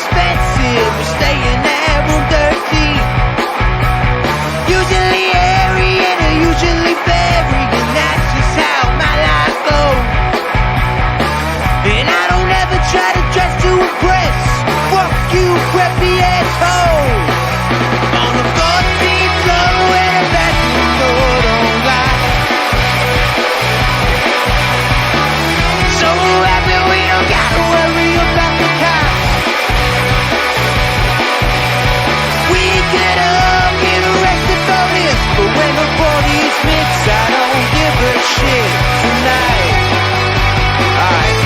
expensive. We're staying at room 13. Usually airy and usually very, and that's just how my life goes. And I don't ever try to dress to impress. Fuck you, preppy asshole. On the 14th floor where the bathroom door don't lie. So happy we don't gotta worry about the cops. We could all get arrested for this, but when the police mix, I don't give a shit tonight. Alright.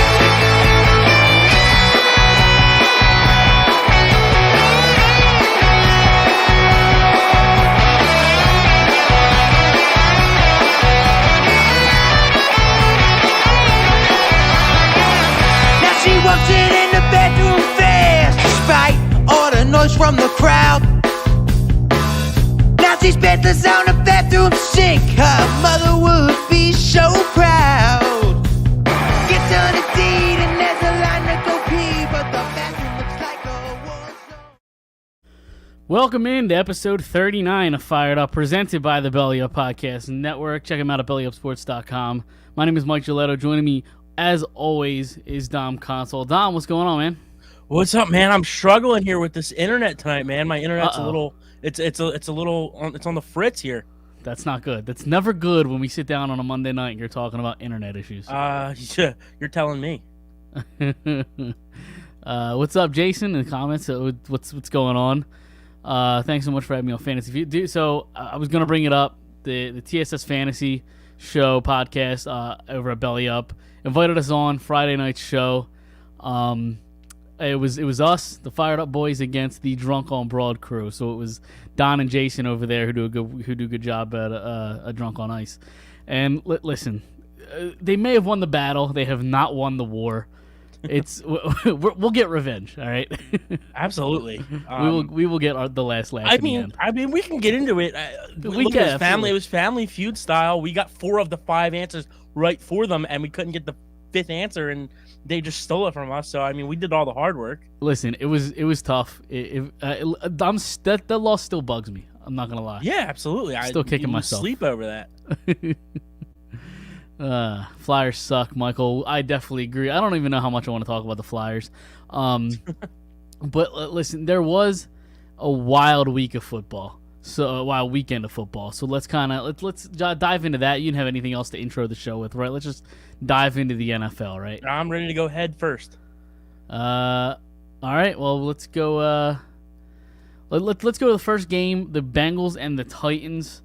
Now she walks in the bedroom fast, despite all the noise from the crowd. Now she's bedless on the bathroom sink. Her mother would be so proud. Gets on a deed and there's a line to go pee, but the bathroom looks like a war zone. Welcome in to episode 39 of Phired Up, presented by the Belly Up Podcast Network. Check them out at bellyupsports.com. My name is Mike Gilletto. Joining me, as always, is Dom Console. Dom, what's going on, man? What's up, man? I'm struggling here with this internet tonight, man. My internet's a little, it's on the fritz here. That's not good. That's never good when we sit down on a Monday night and you're talking about internet issues. Yeah, you're telling me. What's up, Jason? In the comments, what's going on? Thanks so much for having me on Fantasy. So I was gonna bring it up. The TSS Fantasy Show podcast over at Belly Up invited us on Friday night's show. It was us, the Phired Up boys, against the Drunk on Broad crew. So it was Don and Jason over there who do a good job at a Drunk on Ice. And listen, they may have won the battle. They have not won the war. It's we'll get revenge. All right. Absolutely. We will get the last laugh. I mean, we can get into it. It was Family Feud style. We got 4 of the 5 answers right for them, and we couldn't get the 5th answer, and they just stole it from us. So I mean, we did all the hard work. Listen, it was tough. That loss still bugs me. I'm not gonna lie. Yeah, absolutely. I'm still kicking myself. Sleep over that. Flyers suck, Michael. I definitely agree. I don't even know how much I want to talk about the Flyers. But listen, there was a wild week of football. So a wild weekend of football. So let's dive into that. You didn't have anything else to intro the show with, right? Let's just dive into the NFL, right? I'm ready to go head first. All right. Well, let's go. Let's go to the first game. The Bengals and the Titans.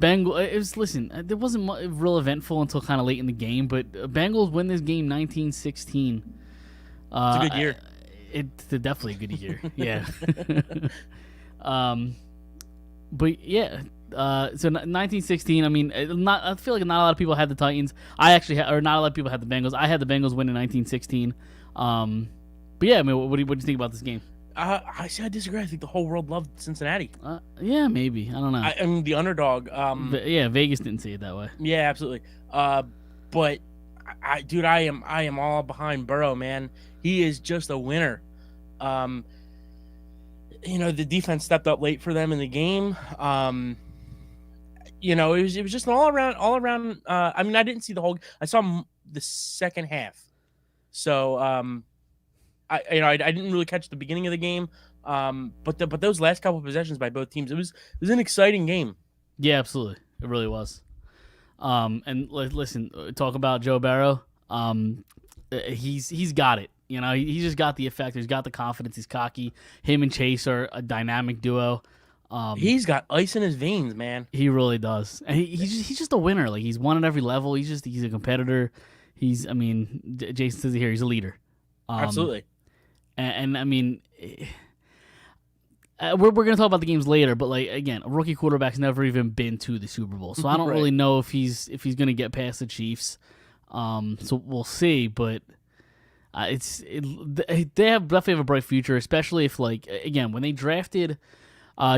It wasn't real eventful until kind of late in the game, but Bengals win this game 19-16. It's a good year. It's definitely a good year. Yeah. But yeah, so 19-16. I mean, I feel like not a lot of people had the Titans. Not a lot of people had the Bengals. I had the Bengals win in 19-16. But yeah, I mean, what do you think about this game? I disagree. I think the whole world loved Cincinnati. Yeah, maybe. I don't know. I mean, the underdog. Yeah, Vegas didn't see it that way. Yeah, absolutely. But I am all behind Burrow, man. He is just a winner. The defense stepped up late for them in the game. It was just an all around. I mean, I didn't see the whole. I saw the second half, so I didn't really catch the beginning of the game. But those last couple of possessions by both teams, it was an exciting game. Yeah, absolutely, it really was. And listen, talk about Joe Burrow. He's got it. He just got the effect. He's got the confidence. He's cocky. Him and Chase are a dynamic duo. He's got ice in his veins, man. He really does. And he's just a winner. Like, he's won at every level. He's a competitor. Jason says it here, he's a leader. Absolutely. And I mean, we're going to talk about the games later, but like, again, a rookie quarterback's never even been to the Super Bowl. So I don't really know if he's going to get past the Chiefs. So we'll see, but they definitely have a bright future, especially if, like, again, when they drafted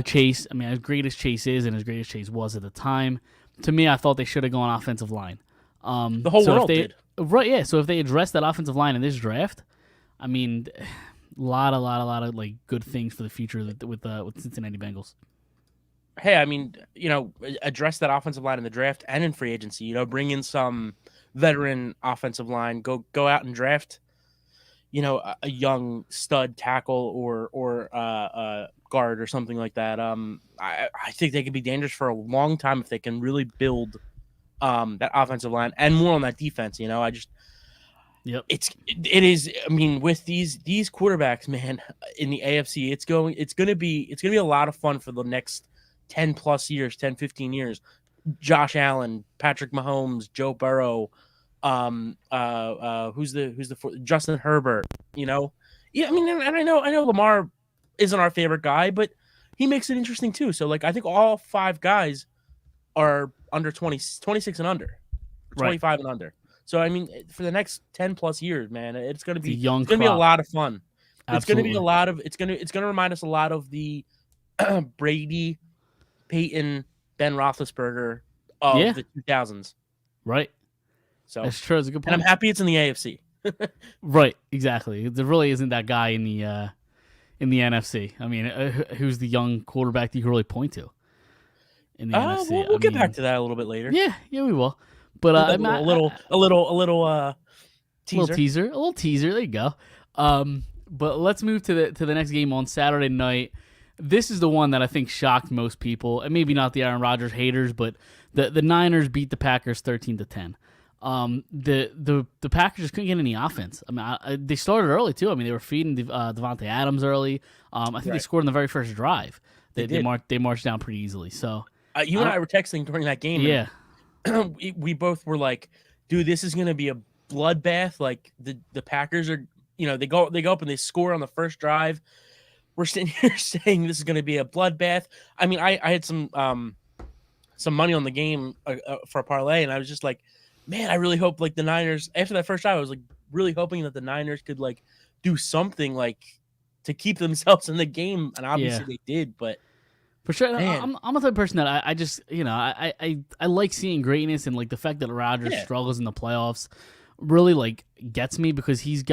Chase, I mean, as great as Chase is and as great as Chase was at the time, to me, I thought they should have gone offensive line. The whole world did. Right, yeah. So if they addressed that offensive line in this draft, I mean, A lot of like good things for the future with Cincinnati Bengals. Hey, I mean, address that offensive line in the draft and in free agency. Bring in some veteran offensive line. Go out and draft, a young stud tackle or guard or something like that. I think they could be dangerous for a long time if they can really build that offensive line and more on that defense. Yep. It is. I mean, with these quarterbacks, man, in the AFC, it's gonna be a lot of fun for the next 10 plus years, 10, 15 years. Josh Allen, Patrick Mahomes, Joe Burrow, who's the fourth? Justin Herbert, Yeah, I mean, and I know Lamar isn't our favorite guy, but he makes it interesting too. So like I think all 5 guys are under 26 and under. 25 and under. So I mean, for the next 10 plus years, man, it's going to be a lot of fun. Absolutely. It's going to be a lot of it's going to remind us a lot of the Brady, Peyton, Ben Roethlisberger of the 2000s. Right. So that's true. That's a good point. And I'm happy it's in the AFC. Right. Exactly. There really isn't that guy in the NFC. I mean, who's the young quarterback that you can really point to in the NFC? We'll get back to that a little bit later. Yeah, we will. But a little teaser. A little teaser. There you go. But let's move to the next game on Saturday night. This is the one that I think shocked most people, and maybe not the Aaron Rodgers haters, but the Niners beat the Packers 13-10. The Packers just couldn't get any offense. I mean, they started early too. I mean, they were feeding Devontae Adams early. I think they scored in the very first drive. They marched down pretty easily. So you and I were texting during that game. Yeah. We both were like, dude, this is going to be a bloodbath. Like the Packers are, they go up and they score on the first drive. We're sitting here saying this is going to be a bloodbath. I mean, I had some money on the game for a parlay, and I was just like, man, I really hope like the Niners, after that first drive, I was like really hoping that the Niners could like do something like to keep themselves in the game. And obviously they did, but for sure. I'm the type of person that I just, I like seeing greatness, and like the fact that Rodgers struggles in the playoffs really like gets me, because he's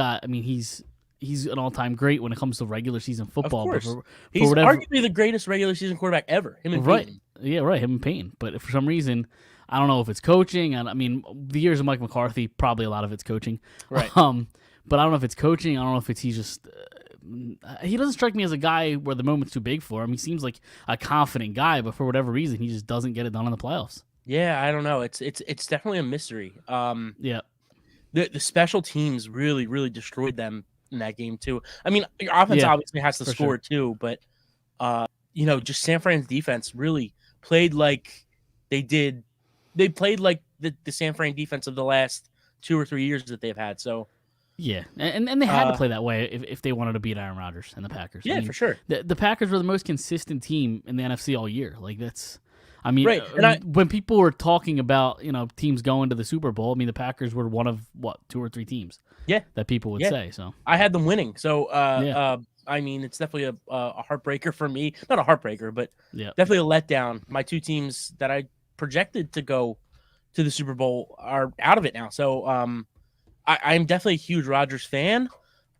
an all-time great when it comes to regular season football. Of course. He's arguably the greatest regular season quarterback ever. Him and Peyton. Yeah, right. Him and Payne. But for some reason, I don't know if it's coaching. I mean, the years of Mike McCarthy, probably a lot of it's coaching. Right. But I don't know if it's coaching. I don't know if he's just. He doesn't strike me as a guy where the moment's too big for him. He seems like a confident guy, but for whatever reason, he just doesn't get it done in the playoffs. Yeah, I don't know. It's definitely a mystery. Yeah. The special teams really, really destroyed them in that game too. I mean, your offense obviously has to score too, but just San Fran's defense really played like they did. They played like the San Fran defense of the last 2 or 3 years that they've had. So yeah, and they had to play that way if they wanted to beat Aaron Rodgers and the Packers. Yeah, for sure. The Packers were the most consistent team in the NFC all year. Like that's. I mean, right. And when people were talking about teams going to the Super Bowl, I mean the Packers were one of 2 or 3 teams. Yeah, that people would say. So I had them winning. So I mean, it's definitely a heartbreaker for me. Not a heartbreaker, but definitely a letdown. My 2 teams that I projected to go to the Super Bowl are out of it now. So I'm definitely a huge Rodgers fan.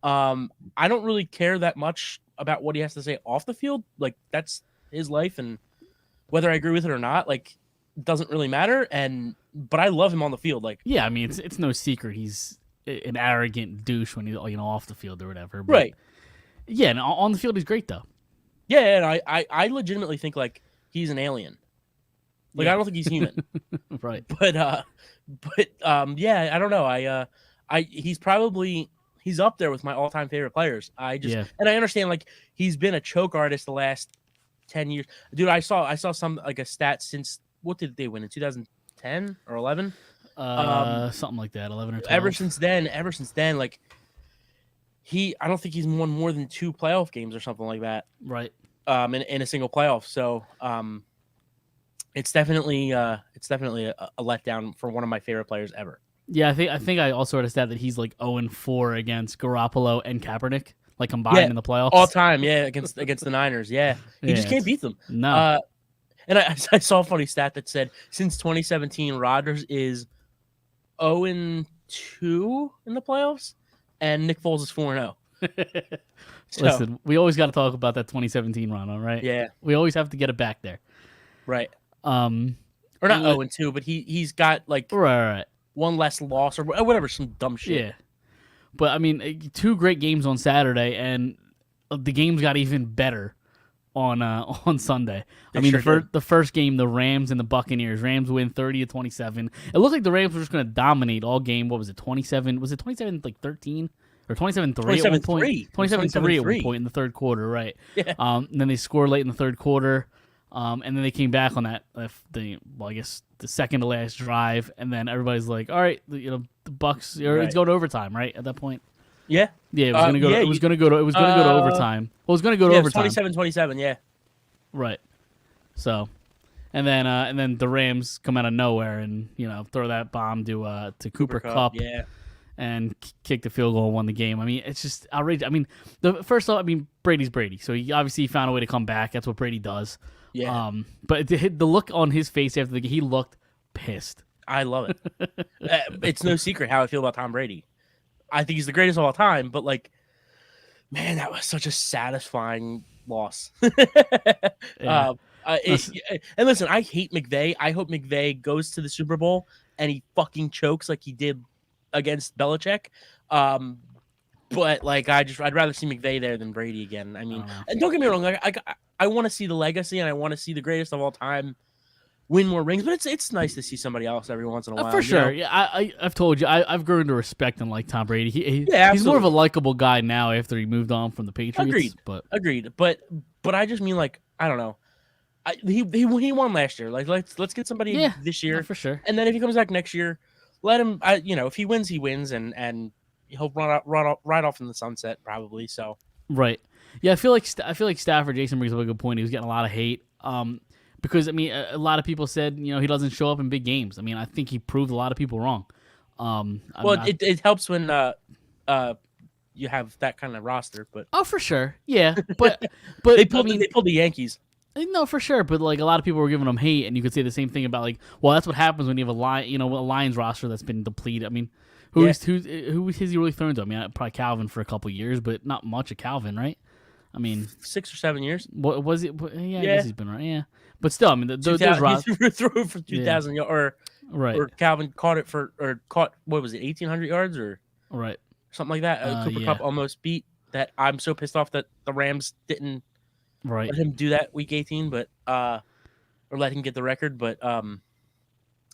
I don't really care that much about what he has to say off the field. Like that's his life, and whether I agree with it or not, like, doesn't really matter. But I love him on the field. Like, yeah, I mean, it's no secret he's an arrogant douche when he's off the field or whatever. But, right. Yeah, and on the field he's great though. Yeah, and I legitimately think like he's an alien. Like I don't think he's human. Right. But yeah, I don't know. He's up there with my all-time favorite players. And I understand like he's been a choke artist the last 10 years. Dude, I saw some like a stat since what did they win in 2010 or 11? Something like that, 11 or 12. Ever since then, like I don't think he's won more than 2 playoff games or something like that. Right. In a single playoff. So, it's definitely a letdown for one of my favorite players ever. Yeah, I think I also heard a stat that he's like 0-4 against Garoppolo and Kaepernick, like combined in the playoffs. All time, against the Niners. Yeah. He just can't beat them. No. And I saw a funny stat that said since 2017, Rodgers is 0-2 in the playoffs, and Nick Foles is 4-0. So, Listen, we always got to talk about that 2017 run, all right? yeah, We always have to get it back there. right. Um, Or not and 0-2, but he's got like right. one less loss or whatever, some dumb shit. Yeah. But, I mean, 2 great games on Saturday, and the games got even better on Sunday. They I mean, sure the first game, the Rams and the Buccaneers. Rams win 30-27. It looked like the Rams were just going to dominate all game. What was it, 27? Was it 27, like 13? Or 27-3 at one point? 27-3 at one point in the third quarter, right. Yeah. And then they scored late in the third quarter. And then they came back on that, I guess the second to last drive. And then everybody's like, all right, the Bucks, or Right. it's going to overtime, right, at that point? Yeah. Yeah, it was going to go. yeah, It was going to go to overtime. Well, it was going to go to Yeah, overtime. 27-27, yeah. Right. So, and then the Rams come out of nowhere and throw that bomb to Cooper Kupp, Yeah. and kick the field goal and won the game. I mean, it's just outrageous. I mean, first off, Brady's Brady, so he obviously found a way to come back. That's what Brady does. Yeah. But the look on his face after the game, he looked pissed. I love it. It's no secret how I feel about Tom Brady. I think he's the greatest of all time, but like, man, that was such a satisfying loss. Yeah. And listen, I hate McVay. I hope McVay goes to the Super Bowl and he fucking chokes like he did against Belichick. But like, I'd rather see McVay there than Brady again. I mean, and don't get me wrong, like I want to see the legacy and I want to see the greatest of all time win more rings, but it's nice to see somebody else every once in a while. For sure. Yeah, I've told you, I've grown to respect and like Tom Brady. He's more of a likable guy now after he moved on from the Patriots. Agreed. But I just mean, like, I don't know. He won last year. Like, let's get somebody this year for sure. And then if he comes back next year, let him. If he wins, he wins, and he'll ride off in the sunset probably. So right. Yeah, I feel like Stafford. Jason brings up a good point. He was getting a lot of hate. Because, I mean, a lot of people said, he doesn't show up in big games. I mean, I think he proved a lot of people wrong. It helps when you have that kind of roster. But oh, for sure. Yeah. But they pulled the Yankees. No, for sure. But, like, a lot of people were giving him hate, and you could say the same thing about, like, well, that's what happens when you have a Lions roster that's been depleted. I mean, who has he really thrown to? I mean, probably Calvin for a couple years, but not much of Calvin, right? I mean, 6 or 7 years. What was it? Yeah, I guess he's been right. Yeah. But still, I mean, those he threw for 2,000 yards, right? Or Calvin caught what was it, 1,800 yards or right, something like that. Cooper Kupp almost beat that. I'm so pissed off that the Rams didn't let him do that week 18, but or let him get the record. But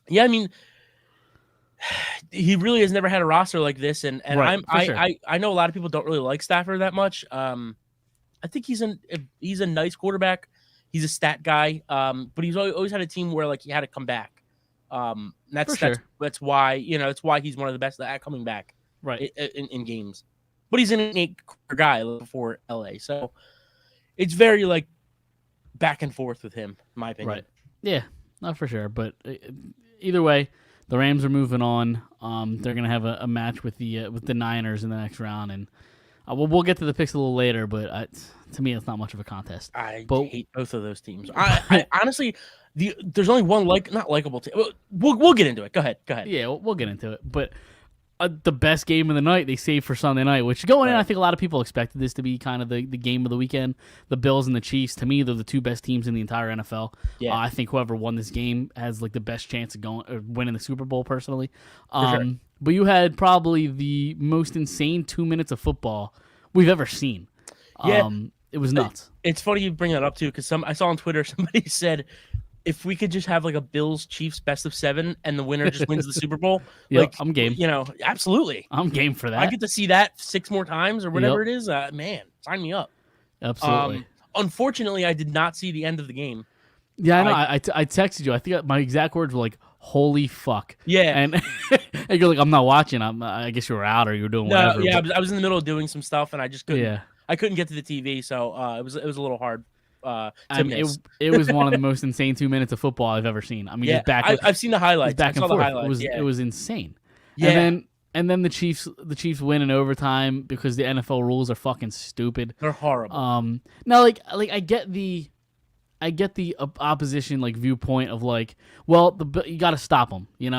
yeah, I mean, he really has never had a roster like this, and I know a lot of people don't really like Stafford that much. I think he's a nice quarterback. He's a stat guy, but he's always had a team where like he had to come back. That's why that's why he's one of the best at coming back, right, in games. But he's an innate guy before LA, so it's very like back and forth with him, in my opinion. Right? Yeah, not for sure, but either way, the Rams are moving on. They're gonna have a match with the Niners in the next round, and we'll get to the picks a little later, but to me, it's not much of a contest. I hate both of those teams. I honestly, there's only one not likable team. We'll get into it. Go ahead. Yeah, we'll get into it. But the best game of the night they saved for Sunday night, which going in, I think a lot of people expected this to be kind of the game of the weekend. The Bills and the Chiefs, to me, they're the 2 best teams in the entire NFL. Yeah. I think whoever won this game has like the best chance of winning the Super Bowl, personally. Sure. But you had probably the most insane 2 minutes of football we've ever seen. Yeah. It was nuts. It's funny you bring that up too, because I saw on Twitter somebody said if we could just have like a Bills Chiefs best of 7 and the winner just wins the Super Bowl, like I'm game. Absolutely, I'm game for that. I get to see that 6 more times or whatever it is. Man, sign me up. Absolutely. Unfortunately, I did not see the end of the game. Yeah, I know. I texted you. I think my exact words were like, "Holy fuck!" Yeah, and you're like, "I'm not watching." I guess you were out or you were doing whatever. Yeah, I was in the middle of doing some stuff and I just couldn't. Yeah. I couldn't get to the TV, so it was a little hard to miss. It was one of the most insane 2 minutes of football I've ever seen. I mean, I've seen the highlights. Back and forth. Highlights, it was insane. Yeah. And then the Chiefs win in overtime because the NFL rules are fucking stupid. They're horrible. Now like I get the opposition like viewpoint of like, well, you got to stop them. You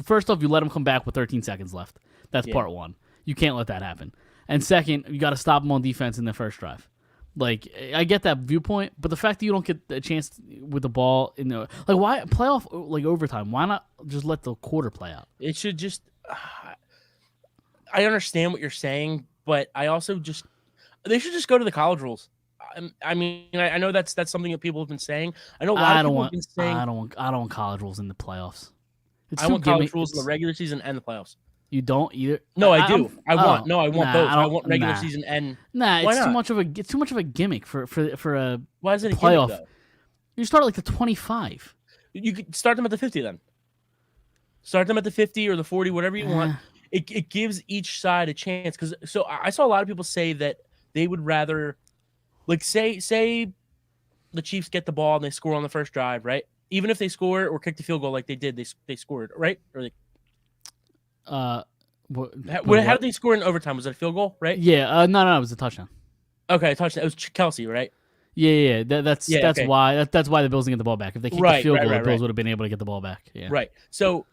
first off you let them come back with 13 seconds left. That's part one. You can't let that happen. And second, you got to stop them on defense in the first drive. Like, I get that viewpoint, but the fact that you don't get a chance with the ball in the why playoff like overtime? Why not just let the quarter play out? It should just. I understand what you're saying, but I also just they should just go to the college rules. I mean, I know that's something that people have been saying. I know a lot of people have been saying. I don't want college rules in the playoffs. I want college rules in the regular season and the playoffs. You don't either. No, I do. I want both. I want regular nah. season and it's too much of a gimmick for a why is it a playoff? Gimmick, though? You start at like the 25. You could start them at the 50 then. Start them at the 50 or the 40, whatever you want. It gives each side a chance because I saw a lot of people say that they would rather like say the Chiefs get the ball and they score on the first drive, right? Even if they score or kick the field goal like they did, they scored, right? Or they how did they score in overtime? Was it a field goal, right? Yeah, no, it was a touchdown. Okay, a touchdown. It was Kelsey, right? Yeah. That's okay. why the Bills didn't get the ball back. If they kicked the field goal, the Bills would have been able to get the ball back. Yeah. Right. So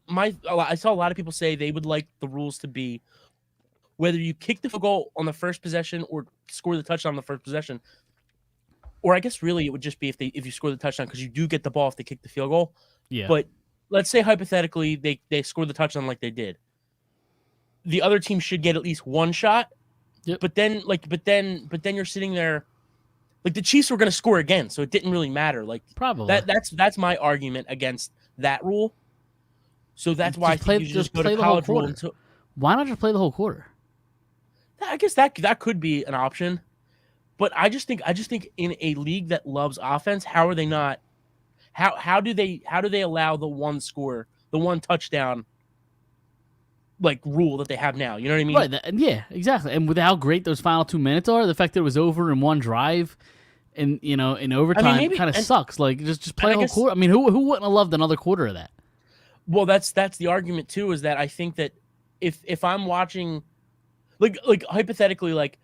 I saw a lot of people say they would like the rules to be whether you kick the field goal on the first possession or score the touchdown on the first possession. Or I guess really it would just be if you score the touchdown because you do get the ball if they kick the field goal. Yeah. But let's say hypothetically they score the touchdown like they did. The other team should get at least one shot. Yep. But then you're sitting there like the Chiefs were going to score again, so it didn't really matter. Like probably that's my argument against that rule. So that's why I think you just go to college rule. Why not just play the whole quarter? I guess that could be an option. But I just think in a league that loves offense, how are they not? How do they allow the one score, the one touchdown, like rule that they have now? You know what I mean? Right. Yeah. Exactly. And with how great those final 2 minutes are, the fact that it was over in one drive, and in overtime, kind of sucks. Like just play a whole quarter. I mean, who wouldn't have loved another quarter of that? Well, that's the argument too. Is that I think that if I'm watching, like hypothetically, like.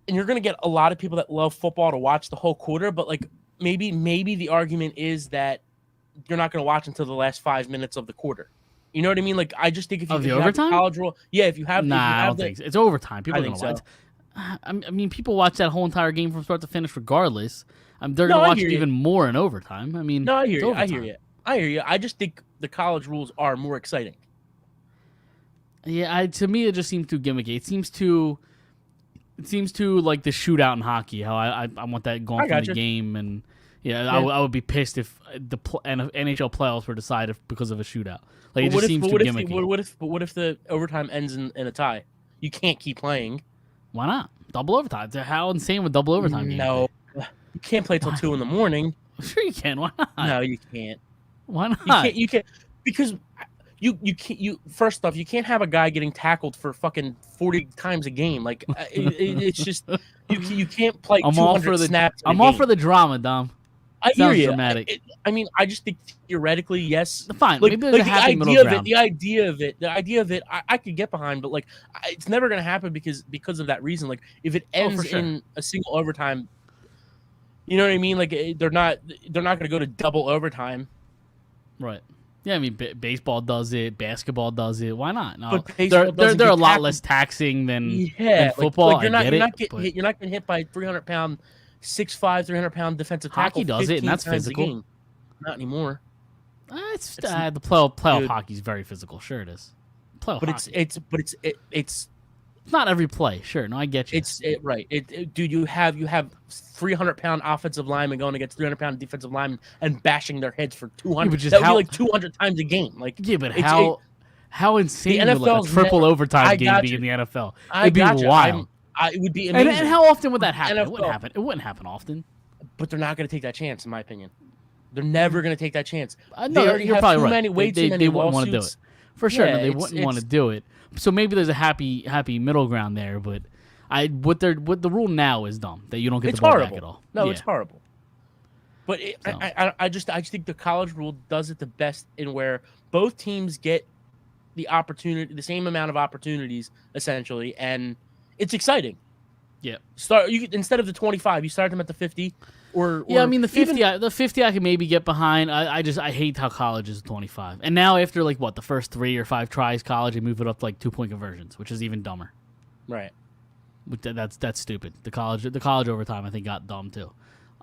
And you're going to get a lot of people that love football to watch the whole quarter, but like maybe the argument is that you're not going to watch until the last 5 minutes of the quarter. You know what I mean? Like I just think if you have the college rule, if you have, I don't think so. It's overtime. People are going to watch. I mean, people watch that whole entire game from start to finish, regardless. They're going to watch it even more in overtime. I mean, no, I hear you. I just think the college rules are more exciting. Yeah, to me, it just seems too gimmicky. It seems too like the shootout in hockey. How I want that going from the game, and I would be pissed if the NHL playoffs were decided because of a shootout. Like it just seems too gimmicky. What if the overtime ends in a tie? You can't keep playing. Why not? Double overtime. How insane would double overtime be? No, you can't play till 2 a.m. Sure you can. Why not? No, you can't. Why not? You can't because. You can't. First off, you can't have a guy getting tackled for fucking 40 times a game. Like it's just you can't play 200 snaps. I'm all for the drama, Dom. I hear you. Dramatic. I just think theoretically, yes. Fine. Like, maybe there's a happy middle ground. The idea of it, I could get behind, but like it's never gonna happen because of that reason. Like if it ends in a single overtime, you know what I mean? Like they're not gonna go to double overtime. Right. Yeah, I mean, baseball does it, basketball does it. Why not? No, but they're a lot less taxing than football. Like you're not getting hit by 300-pound, 6'5", 300-pound defensive tackle. Hockey does it, and that's physical. Not anymore. It's the playoff hockey is very physical. Sure, it is. It's not every play. Sure, no, I get you. Dude, you have 300-pound offensive linemen going against 300-pound defensive linemen and bashing their heads for 200. That would be like 200 times a game. Like but how insane would like a triple overtime game be in the NFL? It'd be wild. It would be amazing. And how often would that happen? It wouldn't happen. It wouldn't happen often. But they're not going to take that chance, in my opinion. They're never going to take that chance. No, you're probably right. They wouldn't want to do it. For sure, they wouldn't want to do it. So maybe there's a happy middle ground there, but what the rule now is dumb that you don't get the ball back at all. No, it's horrible. But I just think the college rule does it the best in where both teams get the same amount of opportunities essentially, and it's exciting. Yeah. Instead of the 25, you start them at the 50. Yeah, I mean the 50, the 50 I can maybe get behind. I hate how college is 25, and now after the first 3 or 5 tries college, they move it up to 2-point conversions, which is even dumber. Right. That's stupid. The college overtime I think got dumb too.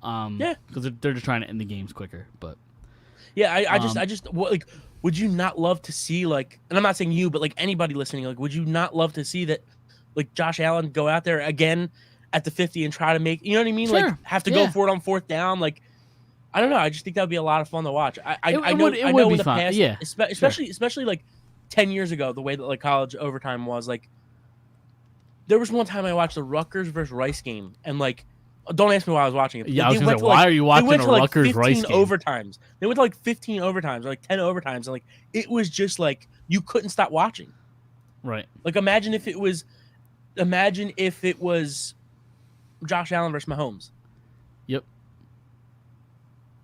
Yeah, because they're just trying to end the games quicker. But yeah, I just would you not love to see and I'm not saying you, but anybody listening, would you not love to see that Josh Allen go out there again at the 50 and try to make, you know what I mean? Sure. Have to go for it on 4th down. I don't know. I just think that would be a lot of fun to watch. I know in the fun. past, Yeah. especially 10 years ago, the way that college overtime was there was one time I watched the Rutgers versus Rice game, and don't ask me why I was watching it. Yeah, I was gonna say, why are you watching a Rutgers Rice game? Overtimes. They went to 15 overtimes, or 10 overtimes, and it was just you couldn't stop watching. Right. Imagine if it was Josh Allen versus Mahomes. Yep.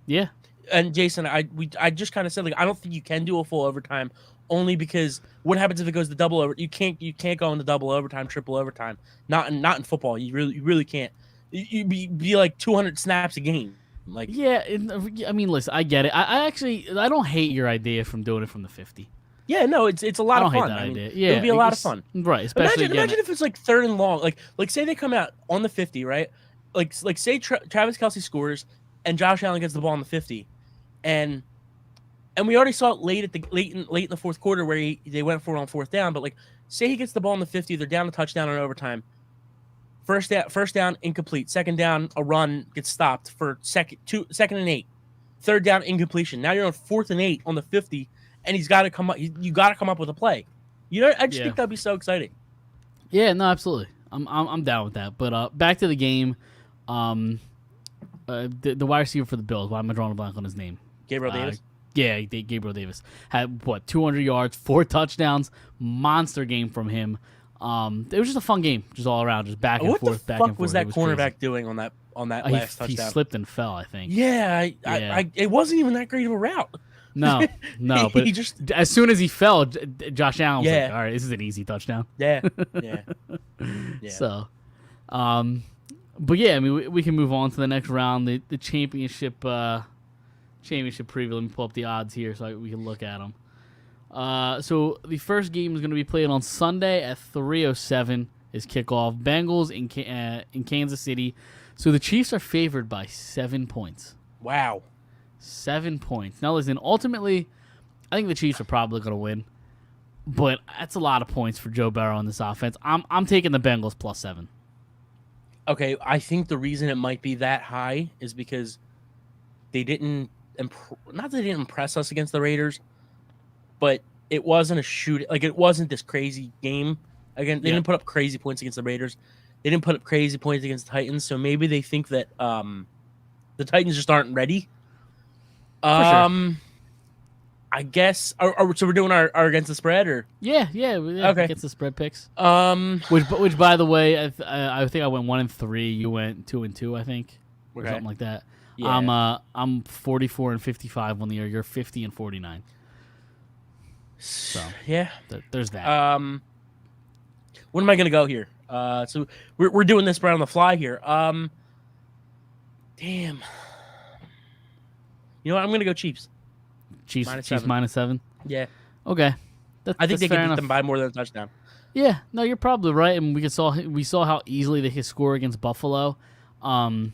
Yeah. And Jason, I just kind of said I don't think you can do a full overtime, only because what happens if it goes to double over? You can't go into double overtime, triple overtime. Not in football. You really can't. You be 200 snaps a game. Yeah. I mean, listen, I get it. I don't hate your idea from doing it from the 50. Yeah, no, it's a lot of fun. I hate that idea. Yeah, it would be a lot of fun. Right, especially imagine if it's 3rd and long. Say they come out on the 50, right? Say Travis Kelce scores and Josh Allen gets the ball on the 50, and we already saw it late in the 4th quarter where they went for it on 4th down. But say he gets the ball on the 50, they're down a touchdown in overtime. First down incomplete. 2nd down, a run gets stopped for 2nd and 8. 3rd down incompletion. Now you're on 4th and 8 on the 50. And he's got to come up. You got to come up with a play. I just think that'd be so exciting. Yeah, no, absolutely. I'm down with that. But back to the game. The wide receiver for the Bills. Why am I drawing a blank on his name? Gabriel Davis. Yeah, Gabriel Davis had 200 yards, 4 touchdowns, monster game from him. It was just a fun game, just all around, just back and forth, What the fuck was that cornerback doing on that last touchdown? He slipped and fell, I think. Yeah, it wasn't even that great of a route. No, but he just as soon as he fell, Josh Allen was like, "All right, this is an easy touchdown." Yeah. So, but yeah, I mean, we can move on to the next round, the championship preview. Let me pull up the odds here so we can look at them. So the first game is going to be played on Sunday at 3:07 is kickoff. Bengals in Kansas City. So the Chiefs are favored by 7 points. Wow. 7 points. Now listen, ultimately, I think the Chiefs are probably going to win, but that's a lot of points for Joe Burrow in this offense. I'm taking the Bengals +7. Okay, I think the reason it might be that high is because they didn't impress us against the Raiders, but it wasn't a shoot. It wasn't this crazy game. Again, they didn't put up crazy points against the Raiders. They didn't put up crazy points against the Titans, so maybe they think that the Titans just aren't ready. Sure. I guess. So we're doing our against the spread, or yeah. Okay. Against the spread picks. Which by the way, I think I went 1-3. You went 2-2, I think, or something like that. Yeah. I'm 44-55 on the year. You're 50-49. So yeah, there's that. When am I gonna go here? So we're doing this right on the fly here. Damn. You know what? I'm gonna go Chiefs. Chiefs -7. Yeah. Okay. I think they could beat them by more than a touchdown. Yeah. No, you're probably right, and we saw how easily they could score against Buffalo. When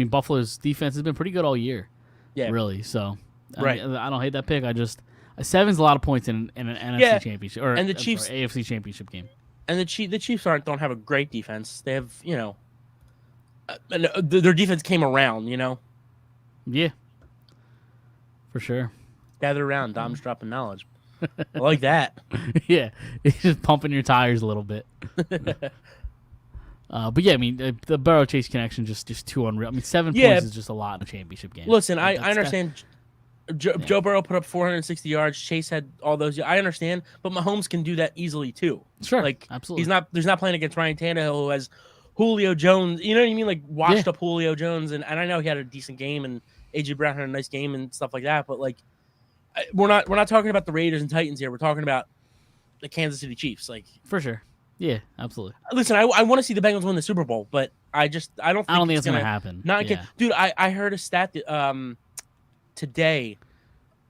Buffalo's defense has been pretty good all year. Yeah. Really. So right. I don't hate that pick. I just 7's a lot of points in an NFC championship or and the Chiefs AFC championship game. And the Chiefs don't have a great defense. They have their defense came around. Yeah. For sure. Gather around. Dom's dropping knowledge. I like that. Yeah. It's just pumping your tires a little bit. But yeah, I mean, the Burrow Chase connection just too unreal. I mean, 7 points is just a lot in a championship game. Listen, I understand. Joe Burrow put up 460 yards. Chase had all those. I understand, but Mahomes can do that easily too. Sure, absolutely. He's not playing against Ryan Tannehill, who has Julio Jones. You know what I mean? Washed up Julio Jones, and I know he had a decent game, and AJ Brown had a nice game and stuff like that. But we're not talking about the Raiders and Titans here. We're talking about the Kansas City Chiefs. For sure. Yeah, absolutely. Listen, I want to see the Bengals win the Super Bowl, but I don't think I don't think it's it's gonna happen. Not Yeah. dude. I heard a stat that, today.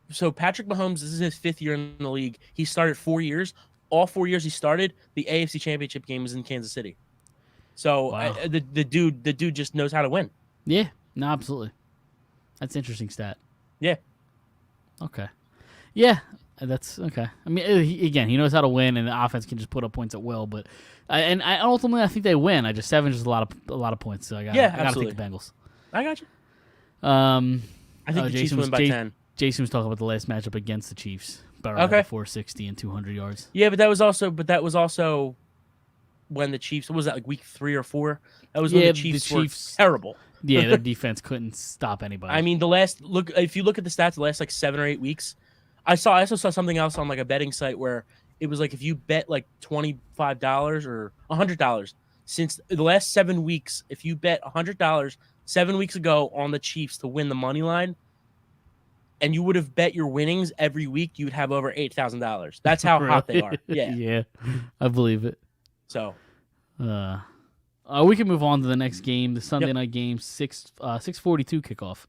So Patrick Mahomes, this is his 5th year in the league. He started 4 years. All 4 years he started, the AFC Championship game was in Kansas City. So Wow. the dude just knows how to win. Yeah. No, absolutely. That's an interesting stat. Yeah. Okay. Yeah, that's okay. I mean, he knows how to win, and the offense can just put up points at will. But ultimately, I think they win. 7 is just a lot of points. So I got to absolutely. take the Bengals. I got you. I think the Chiefs win by 10. Jason was talking about the last matchup against the Chiefs. Burrow had 460 and 200 yards. Yeah, but that was also when the Chiefs, what was that, like week 3 or 4? That was when the Chiefs were terrible. Yeah, their defense couldn't stop anybody. I mean, if you look at the stats, the last like 7 or 8 weeks, I also saw something else on like a betting site where it was like if you bet like $25 or $100 since the last 7 weeks, if you bet $100 7 weeks ago on the Chiefs to win the money line, and you would have bet your winnings every week, you'd have over $8,000. That's how hot they are. Yeah. Yeah, I believe it. So, we can move on to the next game, the Sunday night game, 6:42 kickoff.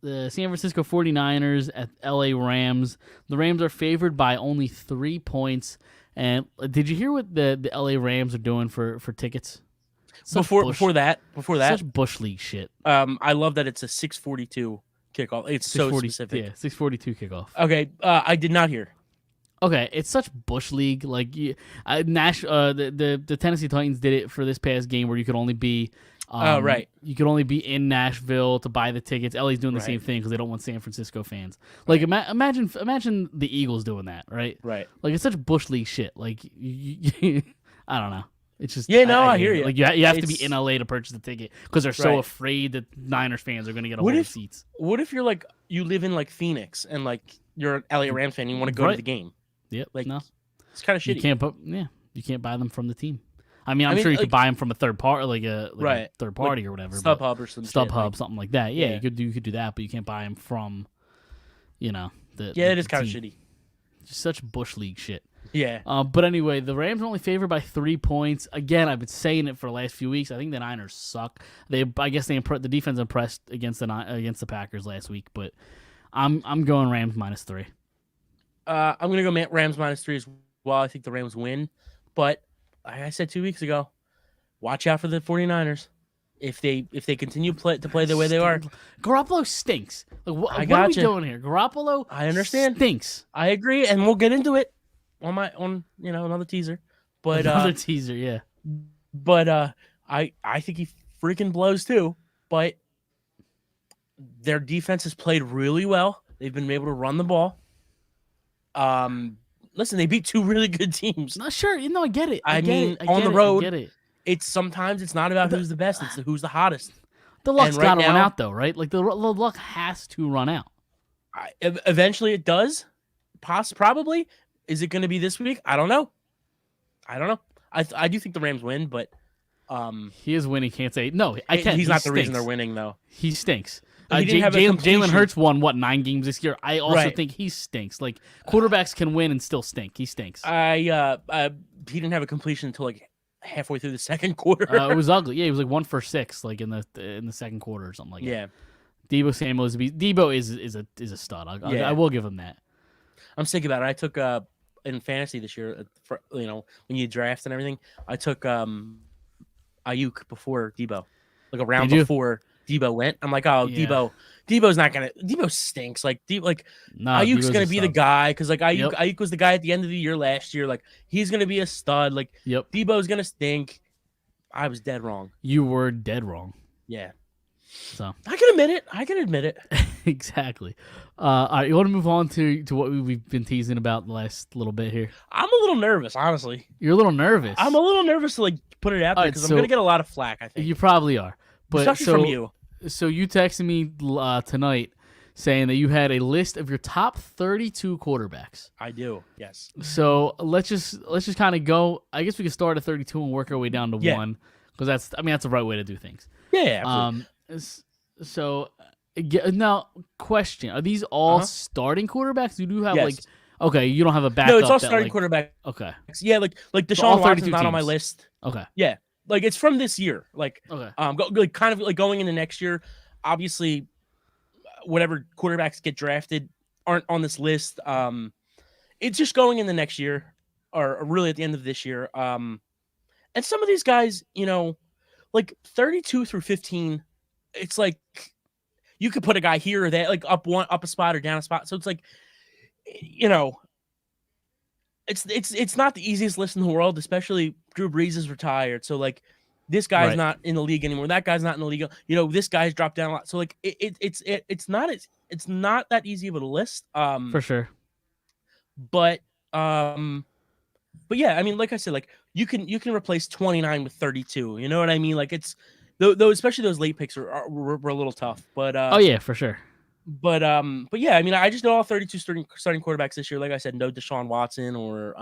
The San Francisco 49ers at LA Rams. The Rams are favored by only 3 points. And did you hear what the LA Rams are doing for tickets? Before that, such Bush League shit. I love that it's a 6:42 kickoff. It's so specific. Yeah, 6:42 kickoff. Okay, I did not hear. Okay, it's such Bush League. Like the Tennessee Titans did it for this past game where you could only be right. You could only be in Nashville to buy the tickets. LA's doing the same thing because they don't want San Francisco fans. Like imagine the Eagles doing that, right? Right. Like it's such Bush League shit. Like I don't know. It's just I hear you. Like you have to be in LA to purchase the ticket because they're so afraid that Niners fans are going to get a hold of seats. What if you're like you live in like Phoenix and like you're an LA Rams fan and you want to go to the game? Yep. Like no, it's kind of shitty. You can't buy them from the team. I'm sure you could buy them from a third party, a third party or whatever. StubHub or something like that. Yeah, you could do that, but you can't buy them from, the. Yeah, it is kind of shitty. Just such Bush League shit. Yeah. But anyway, the Rams are only favored by 3 points. Again, I've been saying it for the last few weeks. I think the Niners suck. I guess the defense impressed against the Packers last week, but I'm going Rams -3. I'm gonna go Rams -3 as well. I think the Rams win, but like I said 2 weeks ago, watch out for the 49ers. If they continue to play the way they are, Garoppolo stinks. Like, what are we doing here? Garoppolo, I understand, stinks. I agree, and we'll get into it on another teaser. But another teaser, yeah. But I think he freaking blows too. But their defense has played really well. They've been able to run the ball. Listen, they beat 2 really good teams. Not sure, I get it. I mean, on the road, sometimes it's not about who's the best; it's who's the hottest. The luck's got to run out, though, right? Like the luck has to run out. Eventually, it does. Probably. Is it going to be this week? I don't know. I do think the Rams win, but he is winning. Can't say no. I can't. He's not the reason they're winning, though. He stinks. Jalen Hurts won 9 games this year. I also think he stinks. Like quarterbacks can win and still stink. He stinks. He didn't have a completion until like halfway through the second quarter. It was ugly. Yeah, he was like 1 for 6, like in the second quarter or something like that. Yeah. Debo Samuel Debo is a stud. I will give him that. I'm sick about it. I took in fantasy this year, when you draft and everything, I took Ayuk before Debo, like a round before Debo went. I'm like, Debo's not gonna. Debo stinks. Ayuk's gonna be the guy because Ayuk was the guy at the end of the year last year. Like he's gonna be a stud. Like Debo's gonna I was dead wrong. You were dead wrong. Yeah. So I can admit it. Exactly. All right, you want to move on to what we've been teasing about the last little bit here? I'm a little nervous, honestly. You're a little nervous. I'm a little nervous to put it out there because I'm gonna get a lot of flack. I think you probably are, but especially from you. So you texted me tonight saying that you had a list of your top 32 quarterbacks. I do. Yes. So let's just kind of go. I guess we can start at 32 and work our way down to 1 because that's the right way to do things. Yeah. Absolutely. So now, question: are these all starting quarterbacks? You do have Okay, you don't have a backup. No, it's all that, starting like, quarterback. Okay. Yeah, like So all Deshaun 32 Watson's not on my teams. list. Okay. Yeah, like it's from this year. Like, Okay. like kind of like going into next year. Obviously, whatever quarterbacks get drafted aren't on this list. It's just going in the next year, or really at the end of this year. And some of these guys, like 32 through 15, it's like you could put a guy here or there, like up a spot or down a spot. So it's like, you know, it's not the easiest list in the world, especially Drew Brees is retired. So like this guy's Right. not in the league anymore. That guy's not in the league. This guy's dropped down a lot. So like it's not that easy of a list. For sure. But yeah, I mean, like I said, like you can replace 29 with 32. You know what I mean? Like it's those, especially those late picks were a little tough. But Oh yeah, for sure. but yeah, I mean, I just know all 32 starting quarterbacks this year. Like I said, no Deshaun Watson or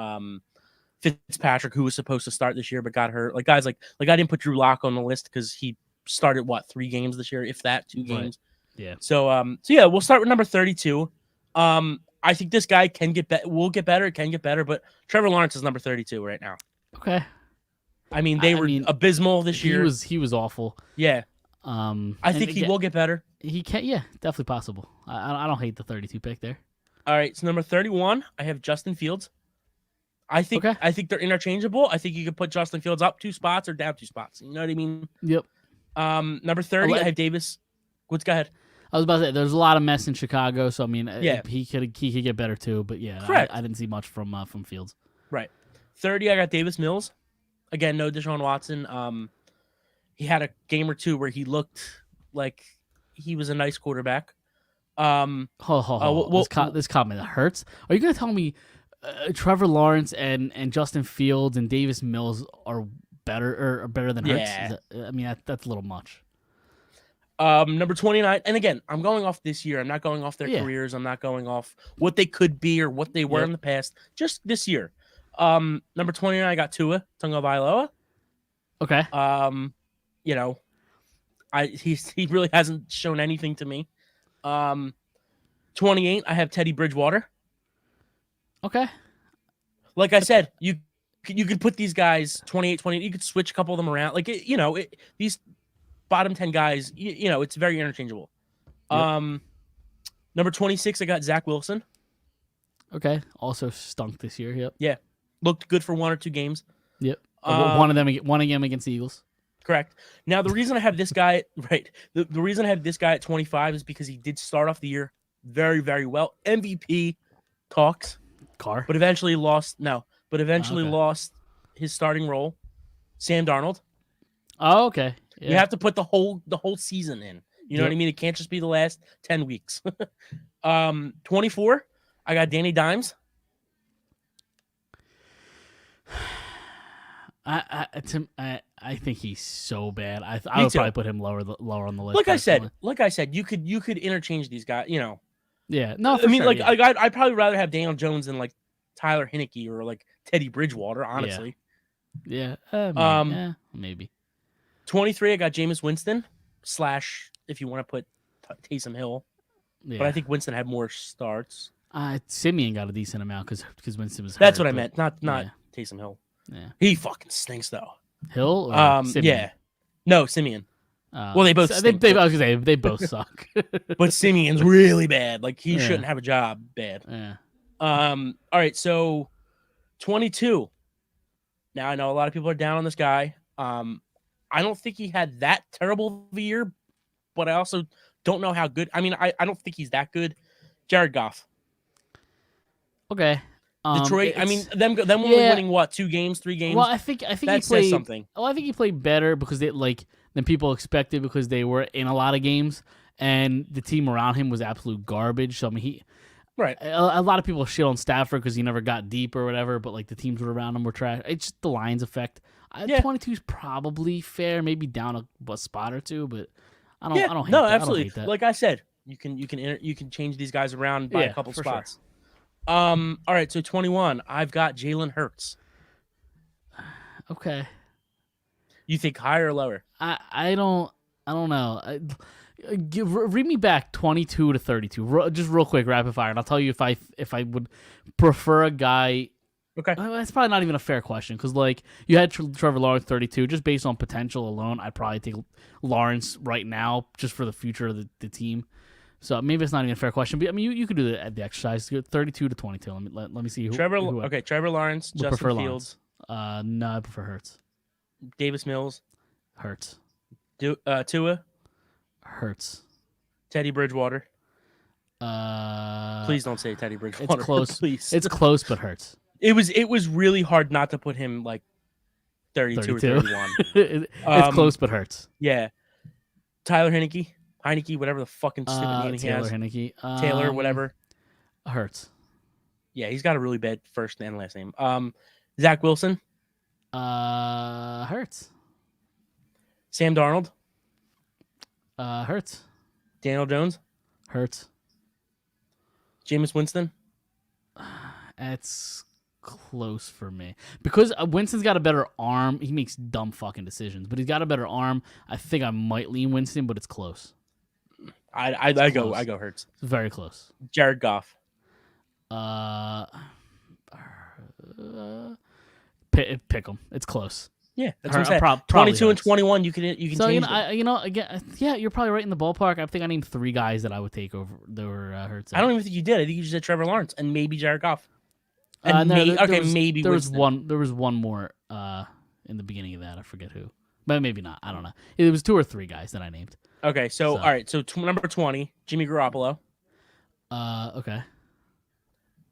Fitzpatrick, who was supposed to start this year but got hurt. Like guys like I didn't put Drew Lock on the list because he started 3 games this year, if that, 2 games. Right. Yeah. So yeah, we'll start with number 32. I think this guy can get better. Will get better. Can get better. But Trevor Lawrence is number 32 right now. Okay. I mean, they were abysmal this year. He was awful. Yeah. I think he will get better. He can. Yeah, definitely possible. I don't hate the 32 pick there. All right. So number 31, I have Justin Fields. I think they're interchangeable. I think you could put Justin Fields up 2 spots or down 2 spots. You know what I mean? Yep. Number 30, I have Davis. Go ahead. I was about to say there's a lot of mess in Chicago, so I mean, yeah, he could get better too. But yeah, correct. I didn't see much from Fields. Right. 30, I got Davis Mills. Again, no Deshaun Watson. He had a game or 2 where he looked like he was a nice quarterback. This comment hurts. Are you gonna tell me Trevor Lawrence and Justin Fields and Davis Mills are better than Hurts? Yeah. I mean, that's a little much. Number 29, and again, I'm going off this year. I'm not going off their careers. I'm not going off what they could be or what they were in the past. Just this year. Number 29, I got Tua Tagovailoa. Okay. He really hasn't shown anything to me. 28, I have Teddy Bridgewater. Okay. Like I said, you could put these guys 28, 28. You could switch a couple of them around. Like these bottom 10 guys, it's very interchangeable. Yep. Number 26, I got Zach Wilson. Okay. Also stunk this year. Yep. Yeah. Looked good for 1 or 2 games. Yep. One again against the Eagles. Correct. Now, the reason I have this guy, right, the reason I have this guy at 25 is because he did start off the year very, very well. MVP talks. But eventually lost his starting role. Sam Darnold. Oh, okay. Yeah. You have to put the whole season in. You know what I mean? It can't just be the last 10 weeks. 24, I got Danny Dimes. I think he's so bad. I would probably put him lower on the list. Like I said, you could interchange these guys. Yeah. No, I mean, sure, I'd probably rather have Daniel Jones than like Tyler Heineke or like Teddy Bridgewater. Honestly. Yeah. Maybe. 23, I got Jameis Winston / if you want to put Taysom Hill. Yeah. But I think Winston had more starts. Simeon got a decent amount because Winston was. That's what I meant. Not Taysom Hill. Yeah. He fucking stinks though. Hill? Or Simeon? Yeah. No, Simeon. Well, they both stink. I was gonna say they both suck. But Simeon's really bad. Like he shouldn't have a job. Bad. Yeah. All right, so 22. Now I know a lot of people are down on this guy. I don't think he had that terrible of a year, but I also don't know how good. I mean, I don't think he's that good. Jared Goff. Okay. Detroit. I mean, them only winning 2 games, 3 games. Well, I think that he played says something. Well, I think he played better because than people expected because they were in a lot of games and the team around him was absolute garbage. So I mean, right. A lot of people shit on Stafford because he never got deep or whatever, but like the teams around him were trash. It's just the Lions effect. 22 is probably fair, maybe down a spot or 2, but I don't hate that. Absolutely. I don't hate that. Like I said, you can change these guys around by a couple spots. Sure. All right, so 21, I've got Jalen Hurts. Okay. You think higher or lower? I don't know. Read me back 22 to 32. Just real quick, rapid fire, and I'll tell you if I would prefer a guy. Okay. That's probably not even a fair question because like you had Trevor Lawrence 32. Just based on potential alone, I'd probably take Lawrence right now just for the future of the team. So maybe it's not even a fair question, but I mean you could do the exercise. 32 to 22. Let me see who. Trevor Would Lawrence, Justin prefer Fields, Lawrence. No, I prefer Hurts. Davis Mills, Hurts. Tua, Hurts. Teddy Bridgewater. Uh, Please don't say Teddy Bridgewater. It's close. Please. It's close, but Hurts. It was really hard not to put him like 32 or 31. It's close, but Hurts. Yeah. Tyler Heineke, whatever the fucking stupid name he Taylor has. Heineke. Taylor, whatever. Hurts. Yeah, he's got a really bad first and last name. Zach Wilson, Hurts. Sam Darnold, Hurts. Daniel Jones, Hurts. Jameis Winston. It's close for me because Winston's got a better arm. He makes dumb fucking decisions, but he's got a better arm. I think I might lean Winston, but it's close. I go Hurts. It's very close. Jared Goff. Pick him. It's close. Yeah, that's what I'm saying. 22 and 21. You can So change again, yeah, you're probably right in the ballpark. I think I named 3 guys that I would take over. That were Hurts. I don't even think you did. I think you just said Trevor Lawrence and maybe Jared Goff. Maybe there was Winston. one. There was one more in the beginning of that. I forget who, but maybe not. I don't know. It was 2 or 3 guys that I named. Okay, so all right. So number 20, Jimmy Garoppolo. Okay.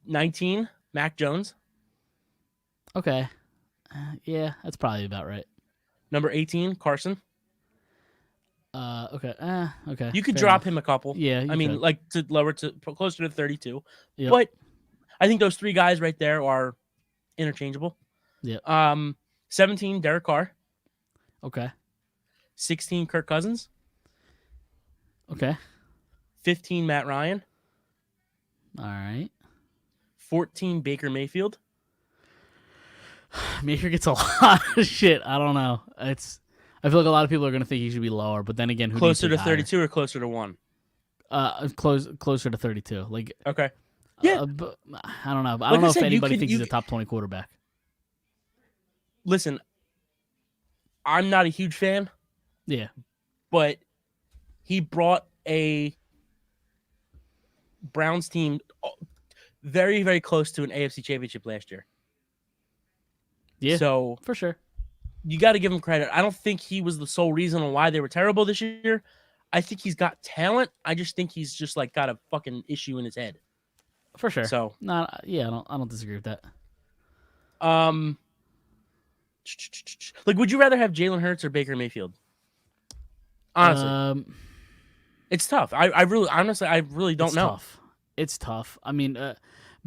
19, Mac Jones. Okay. Yeah, that's probably about right. Number 18, Carson. Okay. Okay. You could Fair drop enough. him a couple. Yeah. I mean, could. like to lower to closer to 32. Yep. But I think those 3 guys right there are interchangeable. Yeah. 17, Derek Carr. Okay. 16, Kirk Cousins. Okay. 15, Matt Ryan. All right. 14, Baker Mayfield. Maker gets a lot of shit. I don't know. I feel like a lot of people are gonna think he should be lower, but then again, who Closer do you to think 32 or closer to 1? Closer to 32. Like, Okay. Yeah. But I don't know. I Like don't know I if said, anybody thinks he's a top 20 quarterback. Listen, I'm not a huge fan, Yeah. but he brought a Browns team very, very close to an AFC championship last year. Yeah. So For sure. you got to give him credit. I don't think he was the sole reason on why they were terrible this year. I think he's got talent. I just think he's just like got a fucking issue in his head. For sure. So yeah, I don't disagree with that. Like, would you rather have Jalen Hurts or Baker Mayfield? Honestly, it's tough. I really don't know. Tough. It's tough. I mean,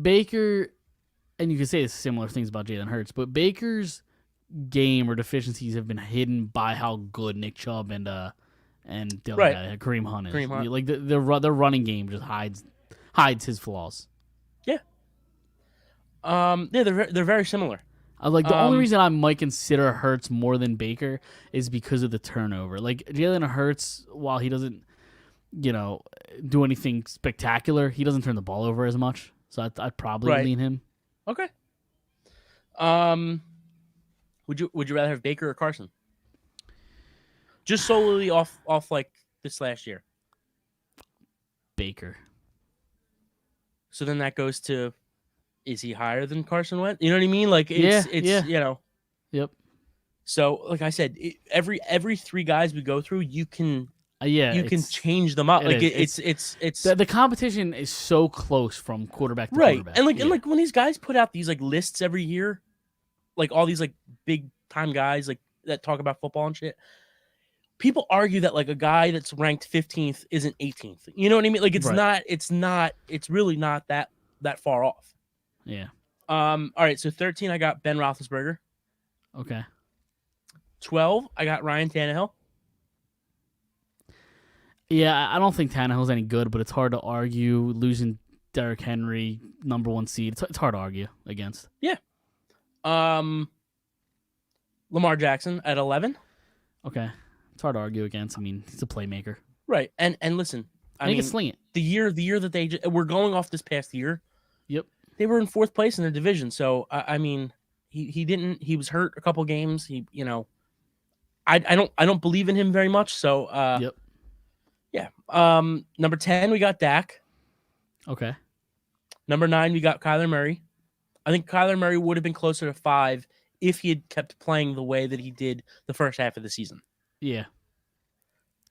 Baker, and you can say similar things about Jalen Hurts, but Baker's game or deficiencies have been hidden by how good Nick Chubb and the other guy, Kareem Hunt is. Kareem Hunt. Like their running game just hides his flaws. Yeah. Yeah, they're very similar. Like the only reason I might consider Hurts more than Baker is because of the turnover. Like Jalen Hurts, while he doesn't, do anything spectacular, he doesn't turn the ball over as much. So I'd probably lean him. Okay. Would you rather have Baker or Carson? Just solely off like this last year. Baker. So then that goes to, is he higher than Carson Wentz? You know what I mean? Like it's Yep. So like I said, every 3 guys we go through, you can can change them up. Like it's the competition is so close from quarterback to right. quarterback. And like when these guys put out these like lists every year, like all these like big time guys like that talk about football and shit, people argue that like a guy that's ranked 15th isn't 18th. You know what I mean? Like it's really not that far off. Yeah. All right, so 13 I got Ben Roethlisberger. Okay. 12 I got Ryan Tannehill. Yeah, I don't think Tannehill's any good, but it's hard to argue losing Derrick Henry, number 1 seed. It's hard to argue against. Yeah. Lamar Jackson at 11. Okay. It's hard to argue against. I mean, he's a playmaker. Right. And listen, I And he mean, can sling it. the year that we're going off this past year, Yep. they were in fourth place in their division. So I mean, he was hurt a couple games. I don't believe in him very much. So Yep. yeah. Number 10 we got Dak. Okay. Number 9 we got Kyler Murray. I think Kyler Murray would have been closer to 5 if he had kept playing the way that he did the first half of the season. Yeah.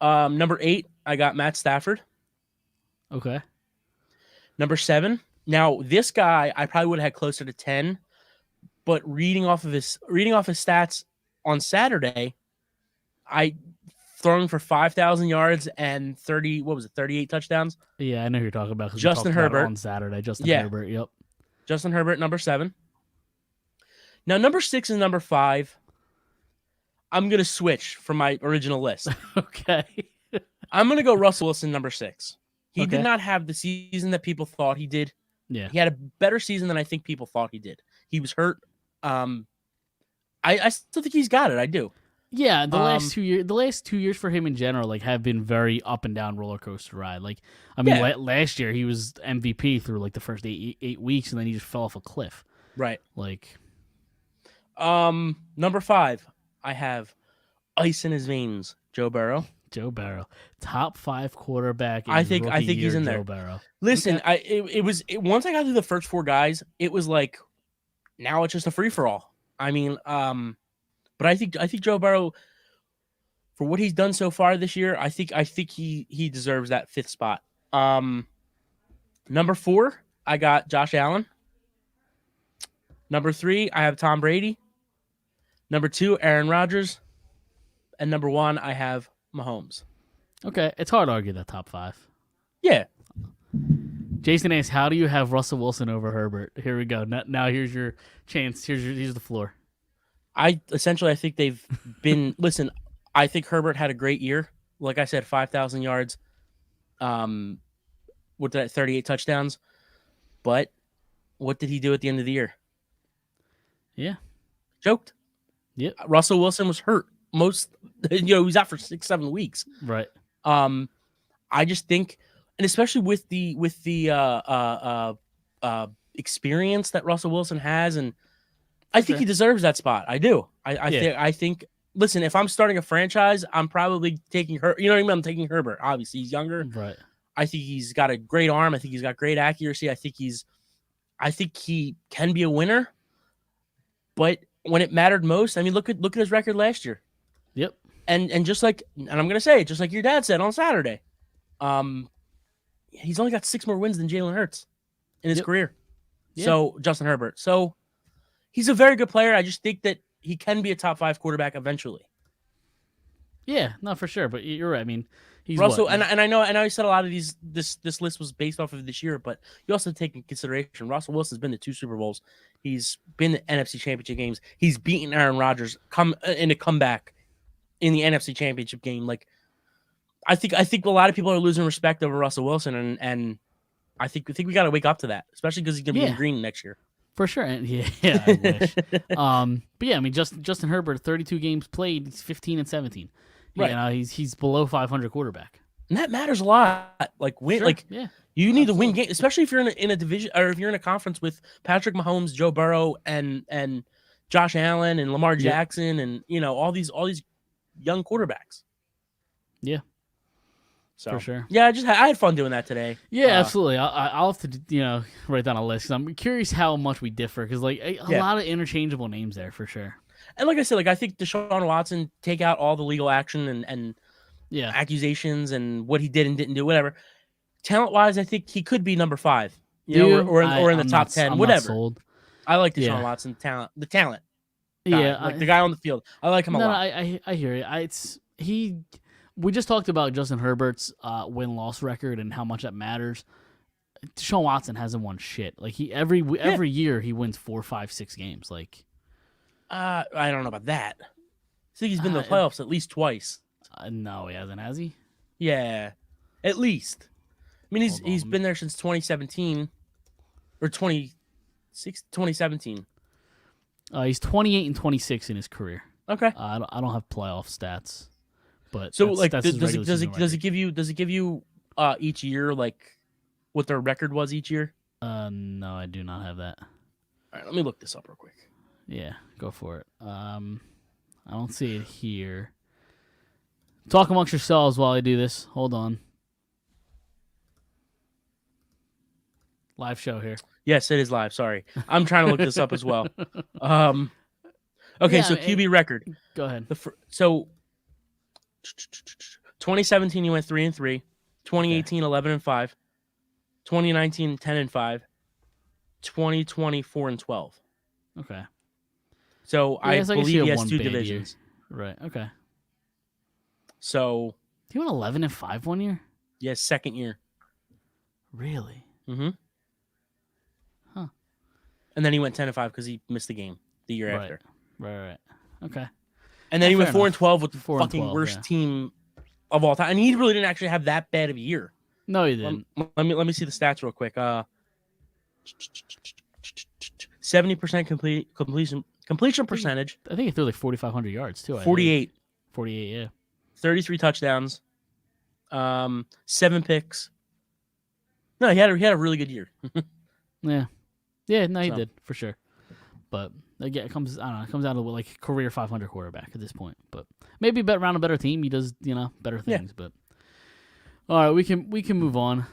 Number 8 I got Matt Stafford. Okay. Number 7. Now this guy I probably would have had closer to 10, but reading off his stats on Saturday, I throwing for 5,000 yards and 38 touchdowns. Yeah, I know who you're talking about. 'Cause we Justin talked about it Herbert. on Saturday. Justin Yeah. Herbert. Yep. Justin Herbert, number 7. Now number 6 and number 5, I'm gonna switch from my original list. Okay. I'm gonna go Russell Wilson, number 6. He Okay. did not have the season that people thought he did. Yeah. He had a better season than I think people thought he did. He was hurt. I still think he's got it. I do. Yeah, the last 2 years for him in general, like, have been very up and down roller coaster ride. Like, I mean, Yeah. last year he was MVP through like the first eight weeks, and then he just fell off a cliff. Right. Like, Number 5, I have ice in his veins, Joe Burrow. Joe Burrow, top 5 quarterback. In I his think rookie he's year, in Joe there. Burrow. Listen, once I got through the first 4 guys, it was like now it's just a free for all. I mean, but I think Joe Burrow, for what he's done so far this year, I think he deserves that 5th spot. Number 4, I got Josh Allen. Number 3, I have Tom Brady. Number 2, Aaron Rodgers. And number 1, I have Mahomes. Okay, it's hard to argue that top 5. Yeah. Jason asks, how do you have Russell Wilson over Herbert? Here we go. Now here's your chance. Here's the floor. I think they've been listen, I think Herbert had a great year. Like I said, 5,000 yards. What did that 38 touchdowns? But what did he do at the end of the year? Yeah. Choked. Yep. Russell Wilson was hurt. He was out for 6-7 weeks. Right. I just think, and especially with the experience that Russell Wilson has, and I think he deserves that spot. I do. I think. Listen, if I'm starting a franchise, I'm probably taking her. You know what I mean? I'm taking Herbert. Obviously, he's younger. Right. I think he's got a great arm. I think he's got great accuracy. I think he can be a winner. But when it mattered most, I mean, look at his record last year. Yep. And just like, and I'm gonna say it, just like your dad said on Saturday, he's only got 6 more wins than Jalen Hurts in his career. Yeah. So Justin Herbert. So he's a very good player. I just think that he can be a top 5 quarterback eventually. Yeah, no, for sure. But you're right. I mean, he's Russell, what? and I know you said a lot of this list was based off of this year, but you also take in consideration Russell Wilson's been to 2 Super Bowls. He's been to NFC Championship games. He's beaten Aaron Rodgers in a comeback in the NFC Championship game. Like, I think a lot of people are losing respect over Russell Wilson, and I think we got to wake up to that, especially because he's gonna be in green next year. For sure. And yeah, I wish. But yeah, I mean, Justin Herbert, 32 games played, he's 15-17. Right. You know, he's below 500 quarterback. And that matters a lot. Like win, Sure, like yeah. you need to win games, especially if you're in a division or if you're in a conference with Patrick Mahomes, Joe Burrow, and Josh Allen and Lamar Jackson, and all these young quarterbacks. Yeah. So For sure. Yeah, I had fun doing that today. Yeah, absolutely. I'll have to write down a list. 'Cause I'm curious how much we differ because like a lot of interchangeable names there for sure. And like I said, like I think Deshaun Watson, take out all the legal action and accusations and what he did and didn't do, whatever. Talent wise, I think he could be number 5. Or in the top 10, I'm whatever. Not sold. I like Deshaun Watson talent. The talent. Guy, Yeah, the guy on the field. I like him a lot. I hear you. We just talked about Justin Herbert's win-loss record and how much that matters. Deshaun Watson hasn't won shit. Like every year he wins 4, 5, 6 games. Like I don't know about that. I think he's been to the playoffs at least twice. No, he hasn't, has he? Yeah, at least. I mean, he's been there since 2017 or 2017. He's 28-26 in his career. Okay. I don't have playoff stats. But So that's, like, that's his does regular it does season it does it record. give you each year like what their record was each year? No, I do not have that. All right, let me look this up real quick. Yeah, go for it. I don't see it here. Talk amongst yourselves while I do this. Hold on. Live show here. Yes, it is live. Sorry, I'm trying to look this up as well. Okay, Yeah, so QB record. Go ahead. So 2017 he went 3-3, 2018 11-5, 2019 10-5, 2020 4-12. Okay. So Yeah, I it's like believe he has one 2 bad year. divisions. Right. Okay. So He went 11-5 one year. yeah, second year. Really? Mm-hmm. Huh. And then he went 10-5 because he missed the game the year Right. after. Right. Okay. And then he went fair 4-12 with the 4 and fucking 12, worst yeah. team of all time. And he really didn't actually have that bad of a year. No, he didn't. Let me see the stats real quick. 70% completion percentage, I think he threw like 4,500 yards too. 48, 48. Yeah. 33 touchdowns, 7 picks. No, he had a really good year. Yeah. Yeah. No, he So. did for sure. But again, it comes. I don't know. It comes down to like career 500 quarterback at this point. But maybe around a better team, he does better Yeah. things. But all right, we can move on.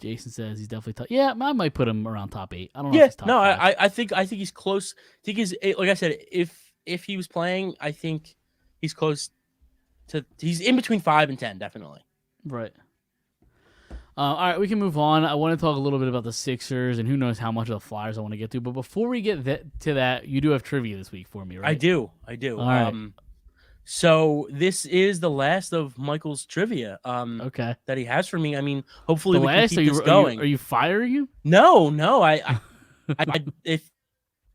Jason says he's definitely tough. Yeah, I might put him around top 8. I don't know. If Yeah, he's top no, 5. I think he's close. I think he's like I said, if he was playing, I think he's close to. He's in between 5 and 10, definitely. Right. All right, we can move on. I want to talk a little bit about the Sixers and who knows how much of the Flyers I want to get to. But before we get to that, you do have trivia this week for me, right? I do. All right. So this is the last of Michael's trivia. Okay. That he has for me. I mean, hopefully The we can last? keep this going. Are you firing you? No, I if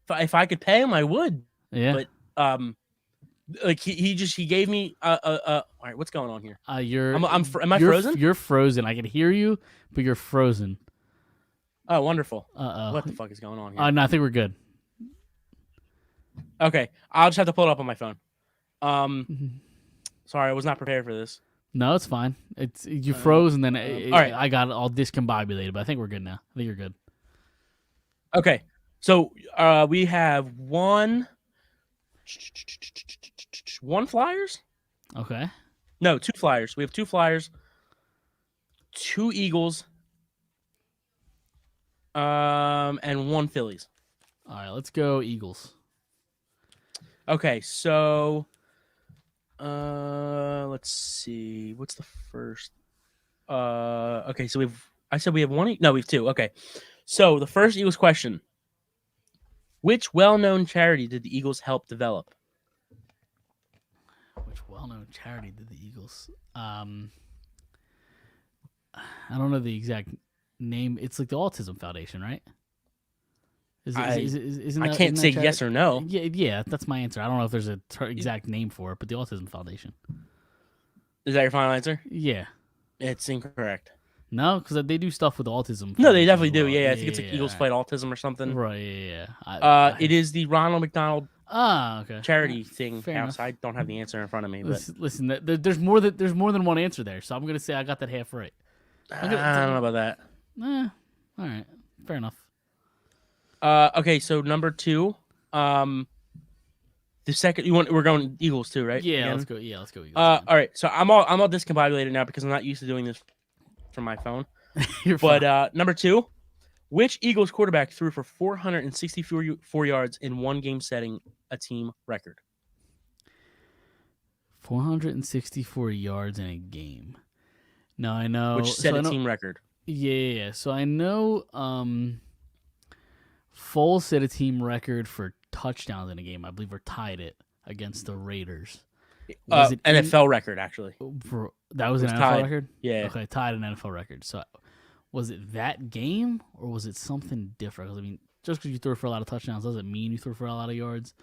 I could pay him, I would. Yeah. But like he gave me all right, what's going on here? Am I frozen? You're frozen. I can hear you, but you're frozen. Oh, wonderful. Uh-oh. What the fuck is going on here? No, I think we're good. Okay, I'll just have to pull it up on my phone. Sorry, I was not prepared for this. No, it's fine. It's you froze and then all right. I got it all discombobulated, but I think we're good now. I think you're good. Okay, so we have one Flyers. Okay. No, 2 Flyers. We have 2 Flyers, 2 Eagles, and 1 Phillies. All right, let's go Eagles. Okay, so let's see. What's the first? Okay, so I said we have 1. No, we have 2. Okay, so the first Eagles question: which well-known charity did the Eagles help develop? Which well-known charity did the Eagles? I don't know the exact name. It's like the Autism Foundation, right? Isn't I that, can't isn't say that yes or no. Yeah, that's my answer. I don't know if there's a exact name for it, but the Autism Foundation. Is that your final answer? Yeah. It's incorrect. No, because they do stuff with autism. No, they foundations definitely as do. well. Yeah, I think it's like Eagles Fight Autism or something. Right. Yeah. It is the Ronald McDonald Okay. charity thing. Fair enough. I don't have the answer in front of me, but Listen, there's more than one answer there, so I'm gonna say I got that half right. I don't know about that. All right. Fair enough. Okay, so number 2, the second we're going Eagles too, right? Yeah, Again? let's go. Yeah, let's go. Eagles. All right, so I'm all discombobulated now because I'm not used to doing this from my phone. You're fine. But number 2, which Eagles quarterback threw for 464 yards in one game, setting a team record? 464 yards in a game. Now I know Which set a team record. Yeah. So I know Foles set a team record for touchdowns in a game. I believe or tied it against the Raiders. Was it NFL record, actually. That was an NFL tied. record? Yeah. Okay, tied an NFL record. So was it that game or was it something different? 'Cause, I mean, just because you throw for a lot of touchdowns doesn't mean you throw for a lot of yards.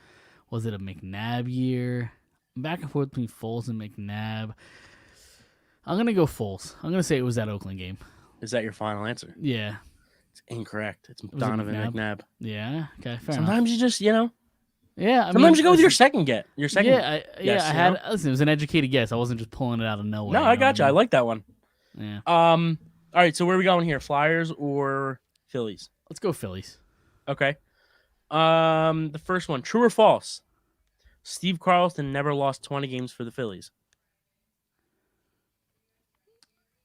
Was it a McNabb year? I'm back and forth between Foles and McNabb. I'm going to go Foles. I'm going to say it was that Oakland game. Is that your final answer? Yeah. It's incorrect. It's it Donovan McNabb? McNabb. Yeah. Okay, fair enough. Sometimes you just, Yeah, I Sometimes mean, you go with your listen, second get. Your second. Yeah, guess, I you had. know? Listen, it was an educated guess. I wasn't just pulling it out of nowhere. No, I got you. I like that one. Yeah. All right. So where are we going here? Flyers or Phillies? Let's go Phillies. Okay. The first one, true or false? Steve Carlson never lost 20 games for the Phillies.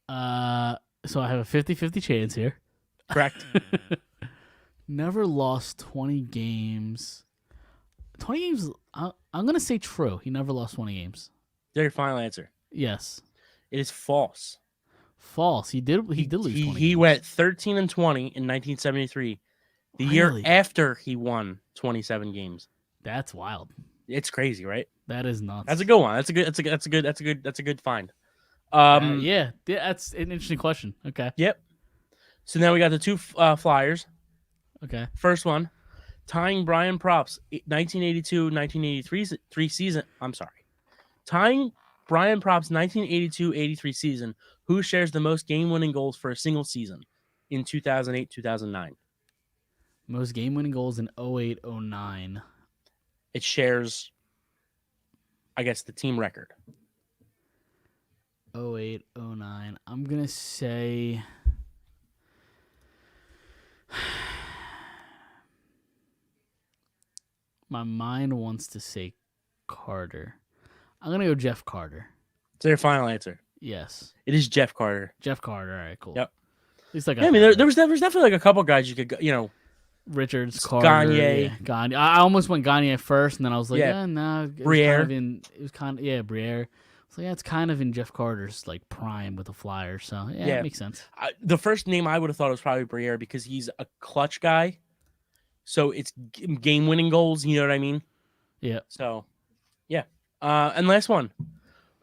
So I have a 50-50 chance here. Correct. Never lost 20 games. 20 games. I'm gonna say true. He never lost 20 games. Their final answer. Yes. It is false. False. He did lose 20 He games. went 13-20 in 1973. The year Really? after he won 27 games. That's wild. It's crazy, right? That is nuts. That's a good one. That's a good find. Yeah, that's an interesting question. Okay. Yep. So now we got the two Flyers. Okay. First one, tying Brian Propp's 1982-1983 season. I'm sorry. Tying Brian Propp's 1982-83 season, who shares the most game-winning goals for a single season in 2008-2009? Most game-winning goals in 08-09. It shares, I guess, the team record. 08-09. I'm going to say... My mind wants to say Carter. I'm going to go Jeff Carter. It's their final answer. Yes. It is Jeff Carter. Jeff Carter. All right, cool. Yep. At least I got Yeah, I mean, that there right. was definitely like a couple guys you could go, Richards, Carter, Gagne. yeah, Gagne. I almost went Gagne first, and then I was like, Yeah. no, Briere. It was kind of Briere. So yeah, it's kind of in Jeff Carter's like prime with the Flyers. So yeah, it makes sense. The first name I would have thought was probably Briere because he's a clutch guy. So it's game-winning goals. You know what I mean? Yeah. So, yeah. And last one.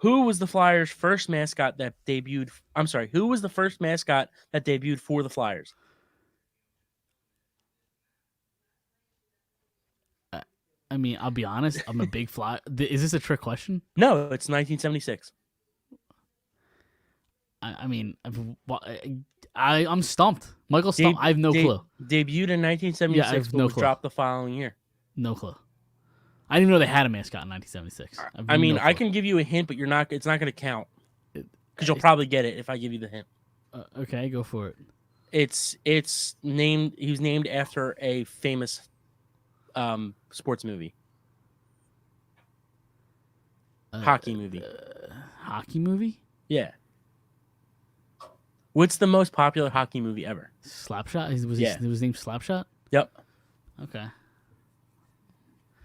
Who was the Flyers' first mascot that debuted? I'm sorry. Who was the first mascot that debuted for the Flyers? I mean, I'll be honest. I'm a big Fly. Is this a trick question? No, it's 1976. I'm stumped. Michael stumped. I have no clue. Debuted in 1976, Yeah, I have but no was clue. dropped the following year. No clue. I didn't even know they had a mascot in 1976. I mean, no I clue. can give you a hint, but it's not going to count because you'll It's- probably get it if I give you the hint. Okay, go for it. It's named. He was named after a famous sports movie, hockey movie. Hockey movie? Yeah. What's the most popular hockey movie ever? Slapshot? Yeah. He was named Slapshot? Yep. Okay.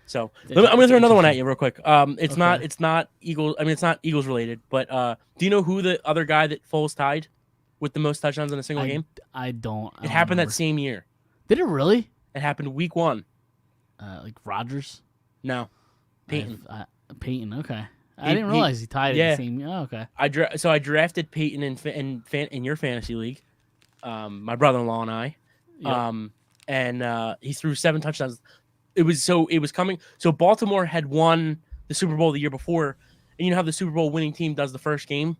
So That's I'm gonna throw another one at interesting. you real quick. It's not Eagles. I mean, it's not Eagles related. But do you know who the other guy that Foles tied with the most touchdowns in a single game? I don't. It happened that same year. Did it really? It happened week 1. Like Rodgers? No, Peyton. Peyton. Okay. I He- didn't realize he tied it yeah. the same. Oh, okay. I drafted Peyton in your fantasy league. My brother-in-law and I. Yep. He threw 7 touchdowns. It was coming. So Baltimore had won the Super Bowl the year before, and you know how the Super Bowl winning team does the first game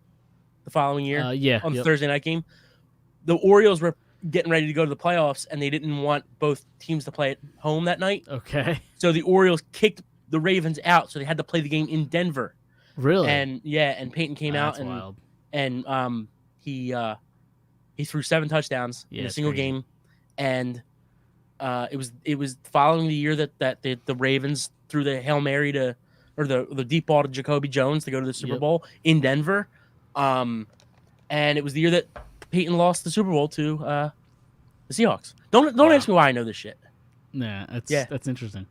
the following year Yeah. on the Yep. Thursday night game. The Orioles were getting ready to go to the playoffs, and they didn't want both teams to play at home that night. Okay. So the Orioles kicked the Ravens out, so they had to play the game in Denver. Really? And Peyton came out That's wild. and he threw 7 touchdowns in Yeah, a it's single crazy. game, and it was following the year that the Ravens threw the Hail Mary or the deep ball to Jacoby Jones to go to the Super Yep. Bowl in Denver, and it was the year that Peyton lost the Super Bowl to the Seahawks. Don't ask me why I know this shit. Yeah. Yeah. That's interesting.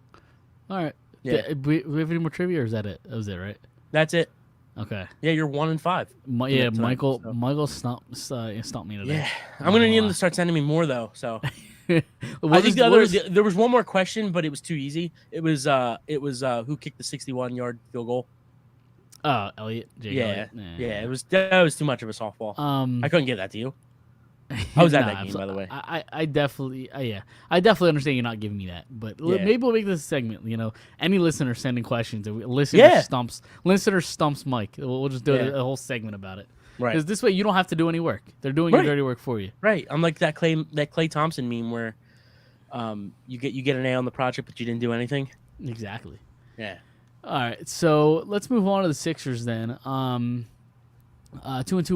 All right. Yeah. We have any more trivia, or is that it? That was it, right? That's it. Okay. Yeah, you're 1-5. Yeah, tonight, Michael. so. Michael stumped me today. Yeah, I'm gonna need him to start sending me more though. So. What I think is- there was one more question, but it was too easy. It was who kicked the 61-yard field goal. Oh, Elliot. Jake Yeah, Elliott. that was too much of a softball. I couldn't give that to you. I was at that game, by the way. I definitely, I definitely understand you're not giving me that, but Yeah. maybe we'll make this a segment. You know, any listener sending questions, listener Yeah. stumps Mike. We'll just do Yeah. a whole segment about it. Right, Because this way you don't have to do any work. They're doing Right. your dirty work for you. right. I'm like that Clay Thompson meme where, you get an A on the project, but you didn't do anything. Exactly. Yeah. All right, so let's move on to the Sixers then. 2-2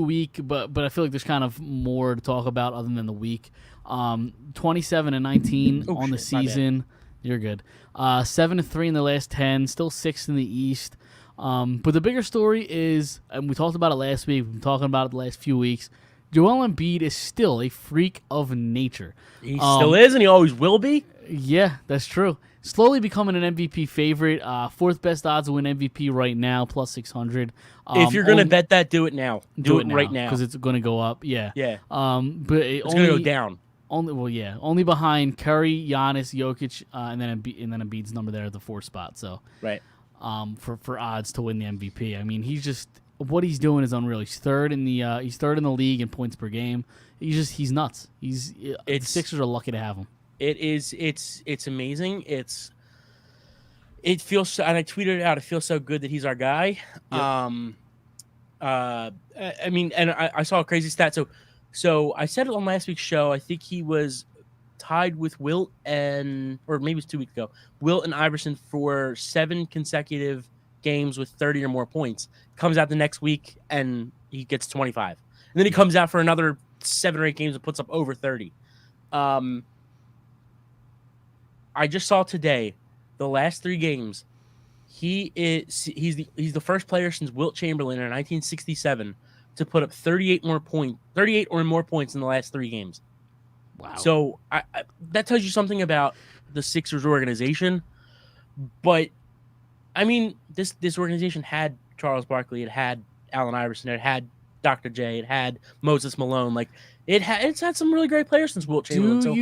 week, but I feel like there's kind of more to talk about other than the week. 27-19 on the shit, my bad. season. You're good. 7-3 in the last 10, still 6th in the East. But the bigger story is, and we talked about it last week. We've been talking about it the last few weeks. Joel Embiid is still a freak of nature. He still is, and he always will be. Yeah, that's true. Slowly becoming an MVP favorite. Fourth best odds to win MVP right now, plus 600. If you're gonna bet that, do it now. Do it right now because it's going to go up. Yeah. Yeah. But It's gonna go down. Only behind Curry, Giannis, Jokic, and then Embiid's number there at the 4th spot. So Right. For odds to win the MVP, I mean, what he's doing is unreal. He's third in the league in points per game. He's nuts. The Sixers are lucky to have him. It's amazing. It feels so, and I tweeted it out. It feels so good that he's our guy. Yep. I mean, and I saw a crazy stat. So I said it on last week's show. I think he was tied with Wilt or maybe it was 2 weeks ago. Wilt and Iverson for 7 consecutive games with 30 or more points. Comes out the next week and he gets 25, and then he comes out for another 7 or 8 games and puts up over 30. I just saw today, the last 3 games, he's the first player since Wilt Chamberlain in 1967 to put up 38 or more points in the last 3 games. Wow. So that tells you something about the Sixers organization. But I mean, this organization had Charles Barkley, it had Allen Iverson, it had Dr. J, it had Moses Malone. Like it's had some really great players since Wilt Chamberlain. Do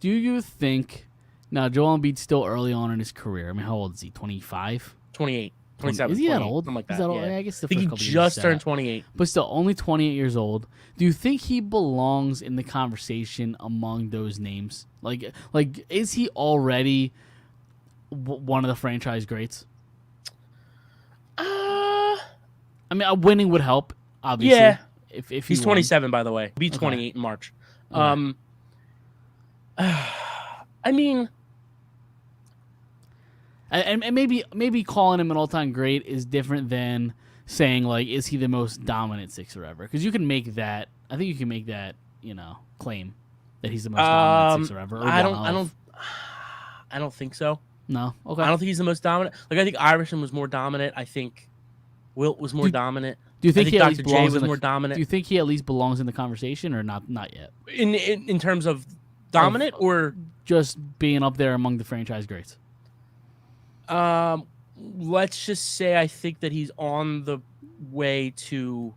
you think? Now, Joel Embiid's still early on in his career. I mean, how old is he? 25? 28, 27. Is he that old? Something like that. Is that old? Yeah. I guess the I think first he couple years just is turned that. 28. But still, only 28 years old. Do you think he belongs in the conversation among those names? Like, is he already one of the franchise greats? Uh, I mean, winning would help, obviously. Yeah. If he he's won. 27, by the way. He'll be 28 in March. Okay. I mean, and maybe calling him an all-time great is different than saying, like, is he the most dominant Sixer ever? Because you can make that. I think you can make that, claim that he's the most dominant Sixer ever. Or I don't think so. No. Okay. I don't think he's the most dominant. Like, I think Iverson was more dominant. I think Wilt was more dominant. Do you think he at least Dr. J belongs was in more dominant? Do you think he at least belongs in the conversation, or not yet? In terms of dominant or just being up there among the franchise greats? let's just say I think that he's on the way to,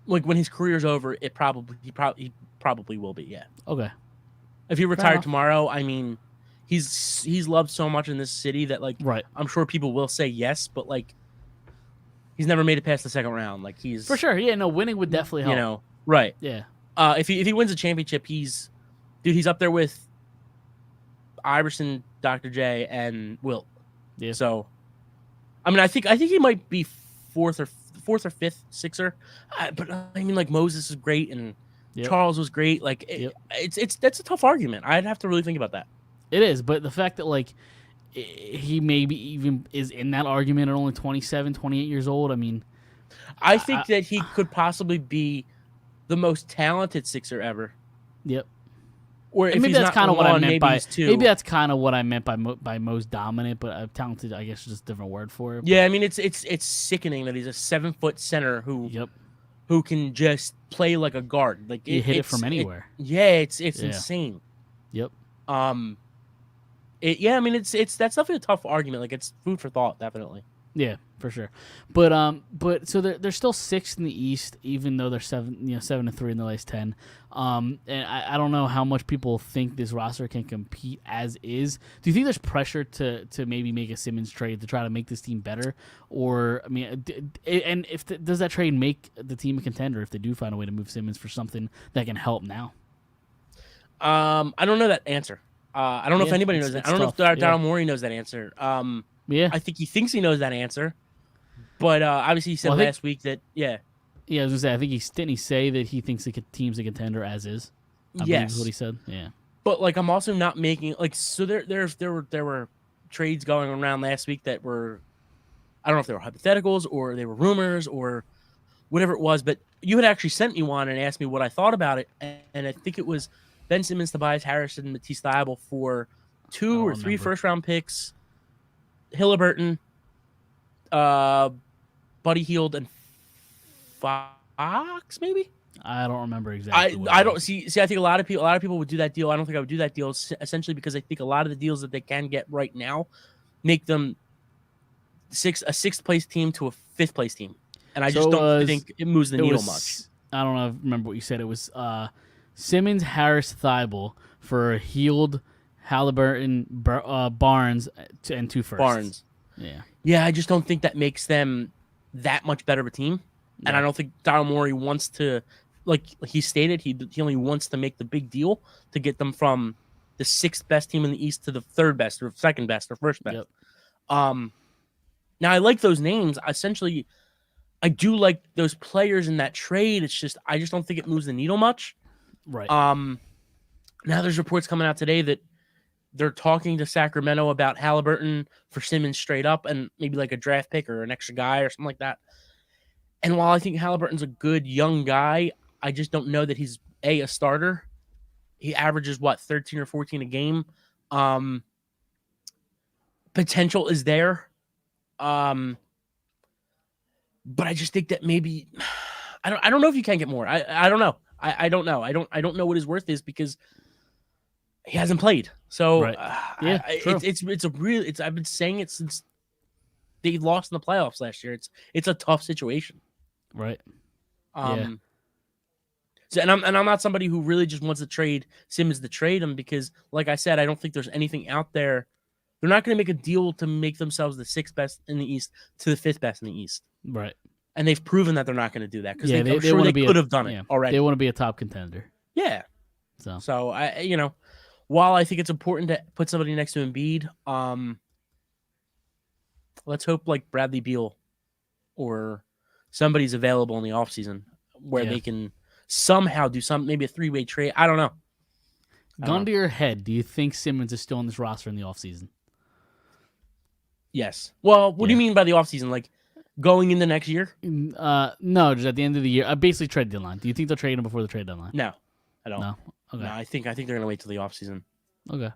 like, when his career's over, he probably will be. Yeah. Okay. If he retired tomorrow, I mean, he's loved so much in this city that, like, right. I'm sure people will say yes, but, like, he's never made it past the second round. Like, he's for sure. Yeah. No, winning would definitely help. You know, right? Yeah. If he wins a championship, he's up there with Iverson, Dr. J, and Wilt. Yeah. So, I mean, I think he might be fourth or fifth Sixer, but I mean, like, Moses is great and Charles was great. Like, that's a tough argument. I'd have to really think about that. It is, but the fact that, like, he maybe even is in that argument at only 27, 28 years old. I mean, I think that he could possibly be the most talented Sixer ever. Yep. Or if maybe he's that's kind of what I meant by two. Maybe that's kind of what I meant by most dominant, but talented, I guess, is just a different word for it. Yeah, I mean, it's sickening that he's a 7-foot center who can just play like a guard. Like, you hit it from anywhere. It's insane. Yep. I mean, it's that's definitely a tough argument. Like, it's food for thought, definitely. Yeah, for sure. But so they're still sixth in the East, even though they're 7-3 in the last 10. And I don't know how much people think this roster can compete as is. Do you think there's pressure to maybe make a Simmons trade to try to make this team better? Or, I mean, and does that trade make the team a contender if they do find a way to move Simmons for something that can help now? I don't know that answer. I don't know if anybody knows that. I don't know if Daryl Morey knows that answer. Yeah, I think he thinks he knows that answer, but obviously he said last week that Yeah, I was gonna say I think didn't he say that he thinks the team's a contender as is. I believe is what he said. Yeah, but, like, I'm also not making, like, so there were trades going around last week that were, I don't know if they were hypotheticals or they were rumors or whatever it was, but you had actually sent me one and asked me what I thought about it, and I think it was Ben Simmons, Tobias Harris, and Matisse Thybulle for 2 or 3 first-round picks, Haliburton, Buddy Hield, and Fox, maybe. I don't remember exactly. I don't see. I think a lot of people would do that deal. I don't think I would do that deal essentially because I think a lot of the deals that they can get right now make them a 6th place team to a 5th place team, and I just don't think it moves the needle much. I don't know. Remember what you said? It was Simmons, Harris, Thybulle for Hield, Haliburton, Barnes, and 2 firsts. Barnes. Yeah. I just don't think that makes them that much better of a team, and I don't think Daryl Morey wants to. Like he stated, he only wants to make the big deal to get them from the 6th best team in the East to the 3rd best or 2nd best or 1st best. Yep. Now I like those names. Essentially, I do like those players in that trade. It's just I just don't think it moves the needle much. Right. Now there's reports coming out today that they're talking to Sacramento about Haliburton for Simmons straight up and maybe like a draft pick or an extra guy or something like that. And while I think Haliburton's a good young guy, I just don't know that he's a starter. He averages 13 or 14 a game. Potential is there. But I just think that maybe I don't know if you can get more. I don't know. I don't know. I don't know what his worth is because he hasn't played. So right. True. it's I've been saying it since they lost in the playoffs last year. It's a tough situation. Right. So, and I'm not somebody who really just wants to trade Simmons to trade him because, like I said, I don't think there's anything out there. They're not going to make a deal to make themselves the 6th best in the East to the 5th best in the East. Right. And they've proven that they're not going to do that because they could have done it already. They want to be a top contender. Yeah. So I, while I think it's important to put somebody next to Embiid, let's hope like Bradley Beal or somebody's available in the offseason where they can somehow do maybe a 3-way trade. I don't know. Gun to your head, do you think Simmons is still on this roster in the offseason? Yes. Well, what do you mean by the offseason? Like going into next year? No, just at the end of the year. Basically trade deadline. Do you think they'll trade him before the trade deadline? No, I don't. No? Okay. No, I think they're going to wait till the offseason. Okay.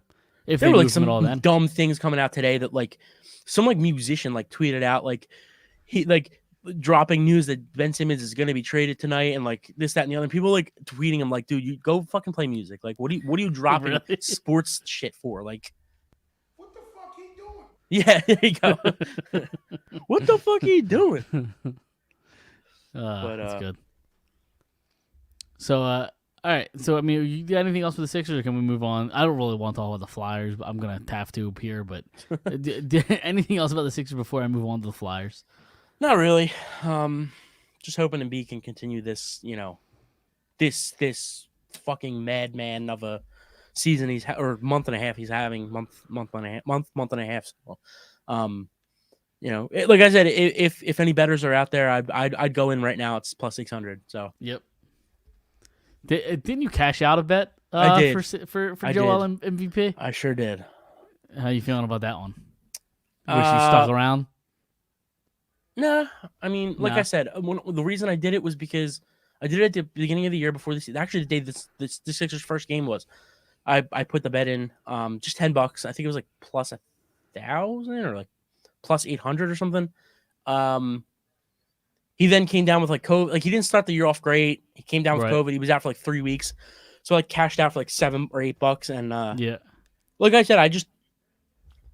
If there were like some dumb things coming out today that like some like musician like tweeted out like he like dropping news that Ben Simmons is going to be traded tonight and like this, that, and the other. And people like tweeting him like, dude, you go fucking play music. Like, what are you dropping sports shit for? Like, what the fuck he doing? Yeah, there you go. What the fuck are you doing? That's good. So, all right. So, I mean, you got anything else for the Sixers, or can we move on? I don't really want to talk about the Flyers, but I'm gonna have to here. But anything else about the Sixers before I move on to the Flyers? Not really. Just hoping Embiid can continue this, this fucking madman of a season or month and a half he's having, month and a half. So, like I said, if any bettors are out there, I'd go in right now. It's plus 600. So yep. Didn't you cash out a bet? I did for Joel and MVP. I sure did. How you feeling about that one? Wish you stuck around. Nah, I mean, like I said, the reason I did it was because I did it at the beginning of the year before this. Actually, the day the Sixers' first game was, I put the bet in, just $10. I think it was like plus 1,000 or like plus 800 or something. He then came down with like COVID. Like he didn't start the year off great. He came down with COVID. He was out for like 3 weeks, so I cashed out for like $7 or $8. And yeah, like I said, I just.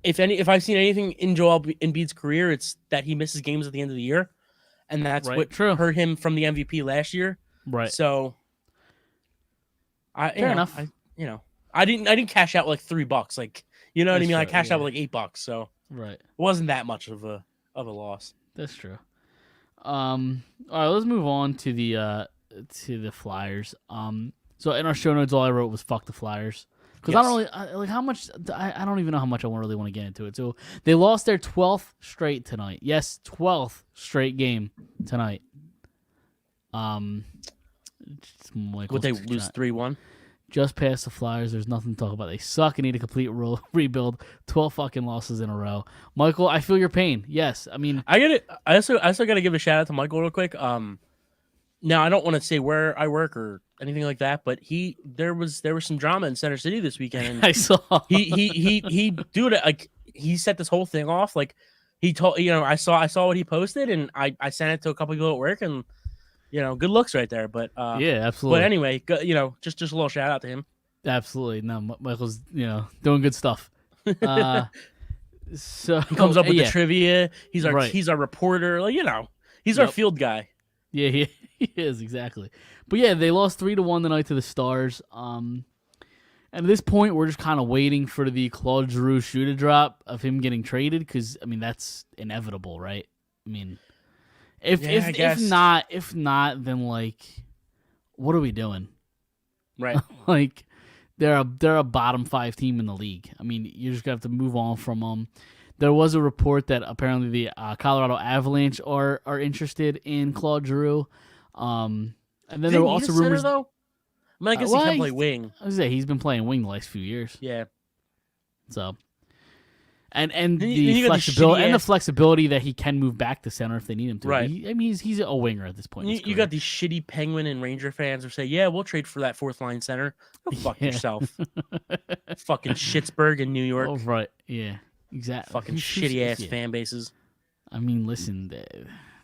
If I've seen anything in Joel Embiid's career, it's that he misses games at the end of the year, and that's what hurt him from the MVP last year. Right. So, fair enough. I didn't cash out with like $3. Like what I mean. I cashed out with like $8. So right, it wasn't that much of a loss. That's true. All right, let's move on to the Flyers. So in our show notes, all I wrote was "fuck the Flyers." Because I don't really like how much. I don't even know how much I really want to get into it. So they lost their 12th straight tonight. Yes, 12th straight game tonight. Would they lose 3-1? just past the Flyers. There's nothing to talk about. They suck and need a complete rebuild. 12 fucking losses in a row. Michael, I feel your pain. Yes, I mean, I get it. I also got to give a shout out to Michael real quick. Now I don't want to say where I work or anything like that, but there was some drama in Center City this weekend. And I saw he dude, like he set this whole thing off. Like he told, I saw what he posted, and I sent it to a couple people at work, and good looks right there. But yeah, absolutely. But anyway, just a little shout out to him. Absolutely. No, Michael's doing good stuff. So He comes up with yeah. the trivia. He's our Right. he's our reporter. Like he's Yep. our field guy. Yeah, he is exactly. But yeah, they lost 3-1 tonight to the Stars. And at this point, we're just kind of waiting for the Claude Giroux shoe to drop of him getting traded because I mean that's inevitable, right? I mean, I guess. if not, then like, what are we doing? Right. Like, they're a bottom 5 team in the league. I mean, you're just gonna have to move on from them. There was a report that apparently the Colorado Avalanche are interested in Claude Giroux. And then there were also rumors. Though? I mean, I guess he can play wing. I was say he's been playing wing the last few years. Yeah. So, and you got the flexibility that he can move back to center if they need him to. Right. I mean, he's a winger at this point. in his You got these shitty Penguin and Ranger fans who say, "Yeah, we'll trade for that fourth line center." Go fuck yourself. Fucking Schittsburg in New York. Oh right, yeah, exactly. Fucking shitty ass fan bases. I mean, listen,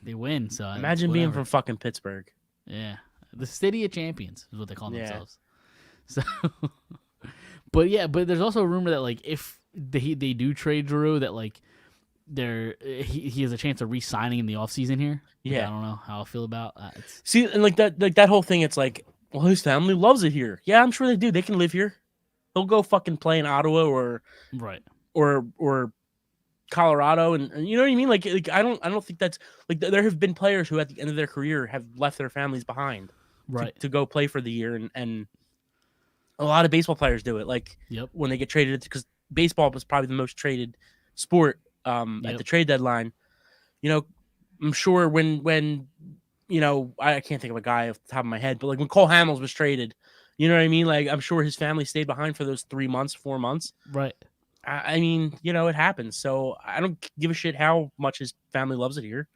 they win. So Imagine being from fucking Pittsburgh. Yeah, the city of champions is what they call Yeah. themselves. So, but there's also a rumor that like if they do trade Giroux, that like he has a chance of re-signing in the offseason here. Yeah. I don't know how I feel about See, and like that whole thing, it's like, well, his family loves it here. Yeah, I'm sure they do. They can live here. He'll go fucking play in Ottawa or Colorado, and you know what I mean. Like I don't think that's like there have been players who at the end of their career have left their families behind, to go play for the year, and a lot of baseball players do it. Like when they get traded, because baseball was probably the most traded sport at the trade deadline. I'm sure when I can't think of a guy off the top of my head, but like when Cole Hamels was traded, you know what I mean? Like I'm sure his family stayed behind for those 3 months, 4 months. Right. I mean, it happens. So I don't give a shit how much his family loves it here.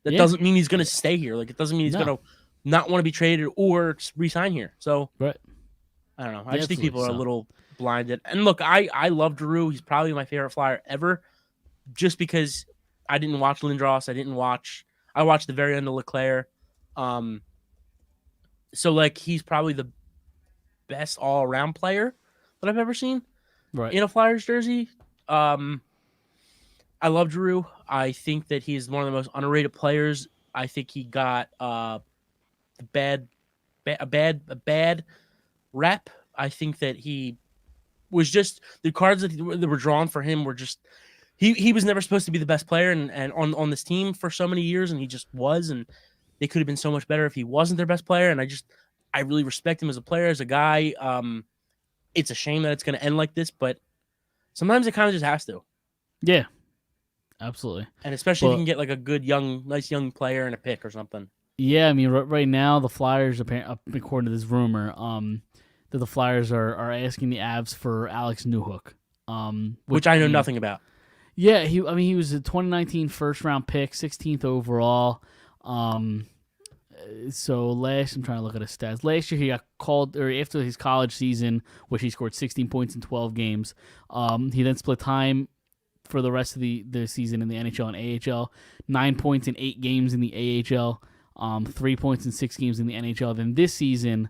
That doesn't mean he's going to stay here. Like it doesn't mean he's going to not want to be traded or resign here. So right. I don't know. I just think people are a little blinded. And look, I love Giroux. He's probably my favorite Flyer ever, just because I didn't watch Lindros. I watched the very end of LeClaire. So like he's probably the best all around player that I've ever seen. Right. In a Flyers jersey. I love Giroux. I think that he's one of the most underrated players. I think he got a bad rep. I think that he was just the cards that were drawn for him were just he was never supposed to be the best player and on this team for so many years, and he just was, and they could have been so much better if he wasn't their best player. And I really respect him as a player, as a guy. It's a shame that it's going to end like this, but sometimes it kind of just has to. Yeah, absolutely. And especially if you can get like a good nice young player and a pick or something. Yeah, I mean, right now the Flyers, according to this rumor, that the Flyers are asking the Avs for Alex Newhook, which I know nothing about. Yeah, he was a 2019 first round pick, 16th overall. So I'm trying to look at his stats. Last year he got called, or after his college season, which he scored 16 points in 12 games. He then split time for the rest of the season in the NHL and AHL. 9 points in 8 games in the AHL. 3 points in 6 games in the NHL. Then this season,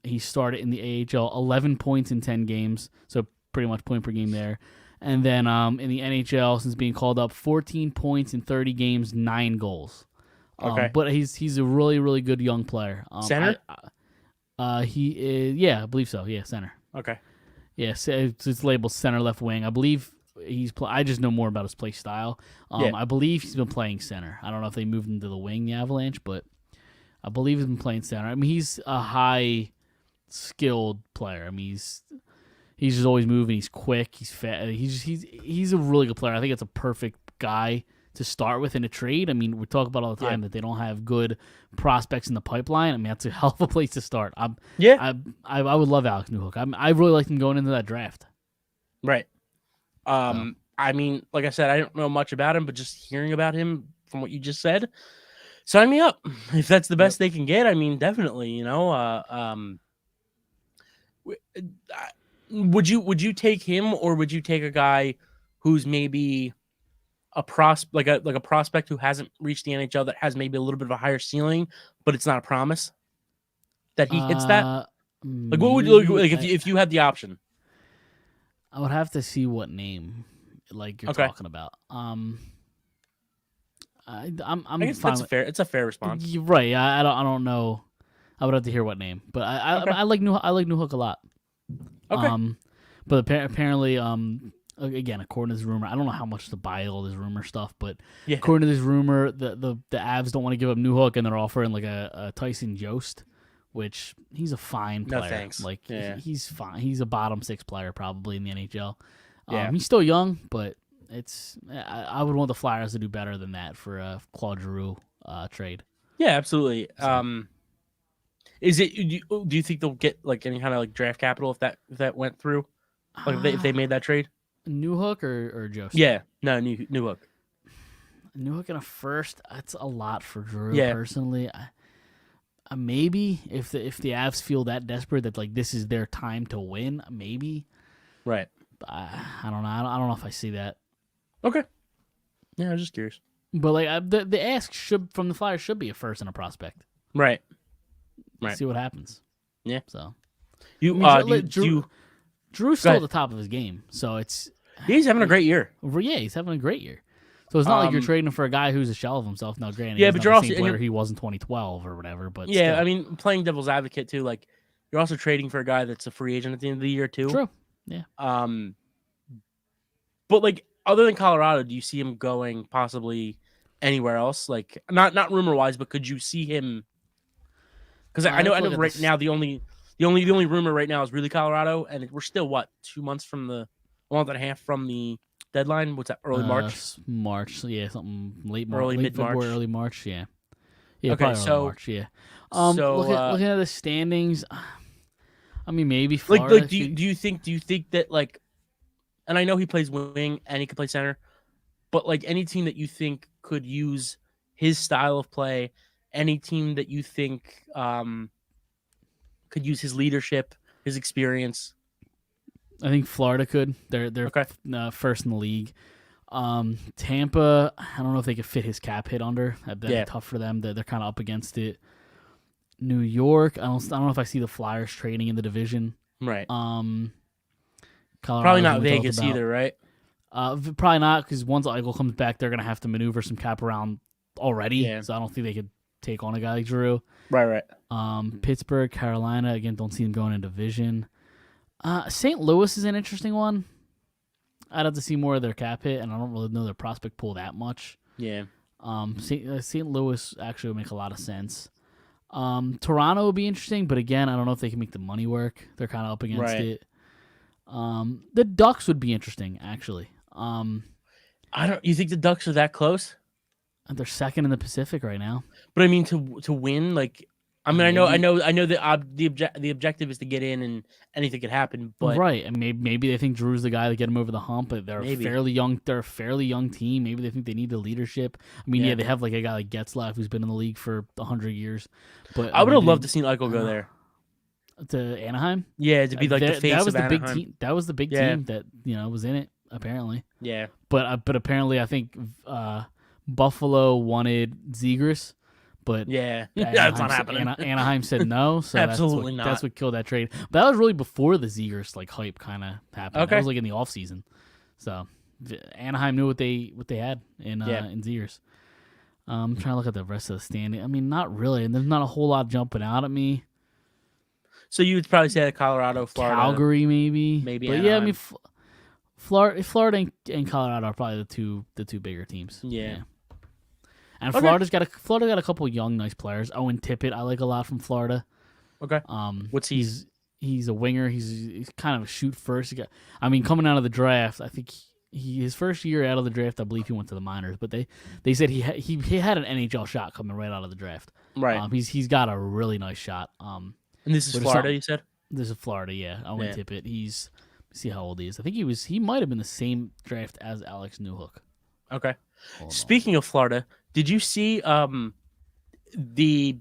he started in the AHL, 11 points in 10 games, so pretty much point per game there. And then in the NHL, since being called up, 14 points in 30 games, 9 goals. Okay. But he's a really, really good young player. Center? He is, yeah, I believe so. Yeah, center. Okay. Yeah, so it's labeled center left wing. I believe I just know more about his play style. I believe he's been playing center. I don't know if they moved him to the wing, the Avalanche, but I believe he's been playing center. I mean, he's a high skilled player. I mean, he's just always moving. He's quick. He's fat. He's a really good player. I think it's a perfect guy to start with in a trade. I mean, we talk about all the time that they don't have good prospects in the pipeline. I mean, that's a hell of a place to start. I would love Alex Newhook. I really liked him going into that draft. Right. I mean, like I said, I don't know much about him, but just hearing about him from what you just said, sign me up. If that's the best they can get, I mean, definitely. Would you take him, or would you take a guy who's maybe a prospect who hasn't reached the NHL, that has maybe a little bit of a higher ceiling, but it's not a promise that he hits that? Like, what would you like if you had the option? I would have to see what name you're talking about. I'm I guess fine that's fair. It's a fair response. You're right. I don't know. I would have to hear what name, but I like Newhook a lot. Okay. But apparently, again, according to this rumor, I don't know how much to buy all this rumor stuff, but according to this rumor, the Avs don't want to give up Newhook, and they're offering like a Tyson Jost, which he's a fine player. No thanks. He's fine. He's a bottom 6 player probably in the NHL. Yeah. He's still young, but I would want the Flyers to do better than that for a Claude Giroux trade. Yeah, absolutely. Do you think they'll get like any kind of like draft capital if that went through? Like if they made that trade? Newhook or Jost? Yeah, no, Newhook. Newhook in a first, that's a lot for Drew personally. Maybe if the Avs feel that desperate that like this is their time to win, maybe. Right. I don't know. I don't know if I see that. Okay. Yeah, I was just curious. But like the ask from the Flyers should be a first and a prospect. Right. See what happens. Yeah. So Drew's still at the top of his game, so he's having a great year. Yeah, he's having a great year. So it's not like you're trading for a guy who's a shell of himself. Now, granted, yeah, he's but not you're the also same player he was in 2012 or whatever. But yeah, still. I mean, playing devil's advocate too, like you're also trading for a guy that's a free agent at the end of the year too. True. Yeah. But like other than Colorado, do you see him going possibly anywhere else? Like not rumor wise, but could you see him? Because I know right now the only rumor right now is really Colorado, and we're still a month and a half from the deadline. What's that? Early March. March, yeah, something late March, early mid March, early March, yeah. Yeah, okay, probably early March, yeah. Looking at the standings, I mean, maybe Florida. Like do you think that like, and I know he plays wing and he can play center, but like any team that you think could use his style of play, any team that you think could use his leadership, his experience. I think Florida could. They're first in the league. Tampa, I don't know if they could fit his cap hit under. That'd be tough for them. They're kind of up against it. New York, I don't know if I see the Flyers trading in the division. Right. Colorado, probably not Vegas either, right? Probably not, because once Eichel comes back, they're gonna have to maneuver some cap around already. Yeah. So I don't think they could take on a guy like Giroux. Right. Pittsburgh, Carolina, again, don't see them going in division. St. Louis is an interesting one. I'd have to see more of their cap hit, and I don't really know their prospect pool that much. Yeah. St. Louis actually would make a lot of sense. Toronto would be interesting, but again, I don't know if they can make the money work. They're kind of up against it. The Ducks would be interesting, actually. You think the Ducks are that close? They're second in the Pacific right now. But I mean, to win, like, I mean, I know that the objective is to get in and anything could happen. But right, and maybe they think Drew's the guy to get them over the hump. But they're a fairly young. They're a fairly young team. Maybe they think they need the leadership. I mean, they have like a guy like Getzlaff who's been in the league for 100 years. But I would have loved to see Eichel go there to Anaheim. Yeah, to be like the face of Anaheim. Big team. That was the big team that was in it apparently. Yeah, but apparently I think Buffalo wanted Zegras. But that's not happening. Anaheim said no, so absolutely not. That's what killed that trade. But that was really before the Zegras hype kind of happened. Okay. That was like in the off season. So Anaheim knew what they had in Zegras. I'm trying to look at the rest of the standing. I mean, not really. And there's not a whole lot jumping out at me. So you would probably say that Colorado, Florida, Calgary, maybe. But Anaheim. Yeah, I mean, Florida and Colorado are probably the two bigger teams. Yeah. And Florida's got a couple young nice players. Owen Tippett I like a lot from Florida. Okay. What's he's a winger. He's kind of a shoot first. Coming out of the draft, I think his first year out of the draft, I believe he went to the minors, but they said he had an NHL shot coming right out of the draft. Right. He's got a really nice shot. And this is But it's Florida, not- you said? This is Florida, yeah. Owen Yeah. Tippett. Let's see how old he is. I think he might have been the same draft as Alex Newhook. Okay. Hold on. Speaking of Florida, did you see the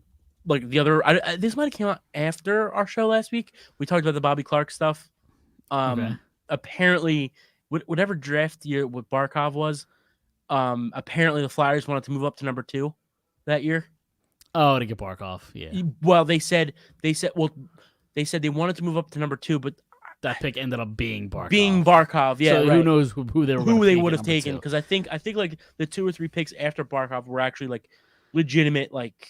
other? This might have came out after our show last week. We talked about the Bobby Clark stuff. Okay. Apparently, whatever draft year what Barkov was, apparently the Flyers wanted to move up to number 2 that year. Oh, to get Barkov, yeah. Well, they said they wanted to move up to number 2, but That pick ended up being Barkov. Yeah, so right. who knows who they were who they would have taken? Because I think like the 2 or 3 picks after Barkov were actually like legitimate. Like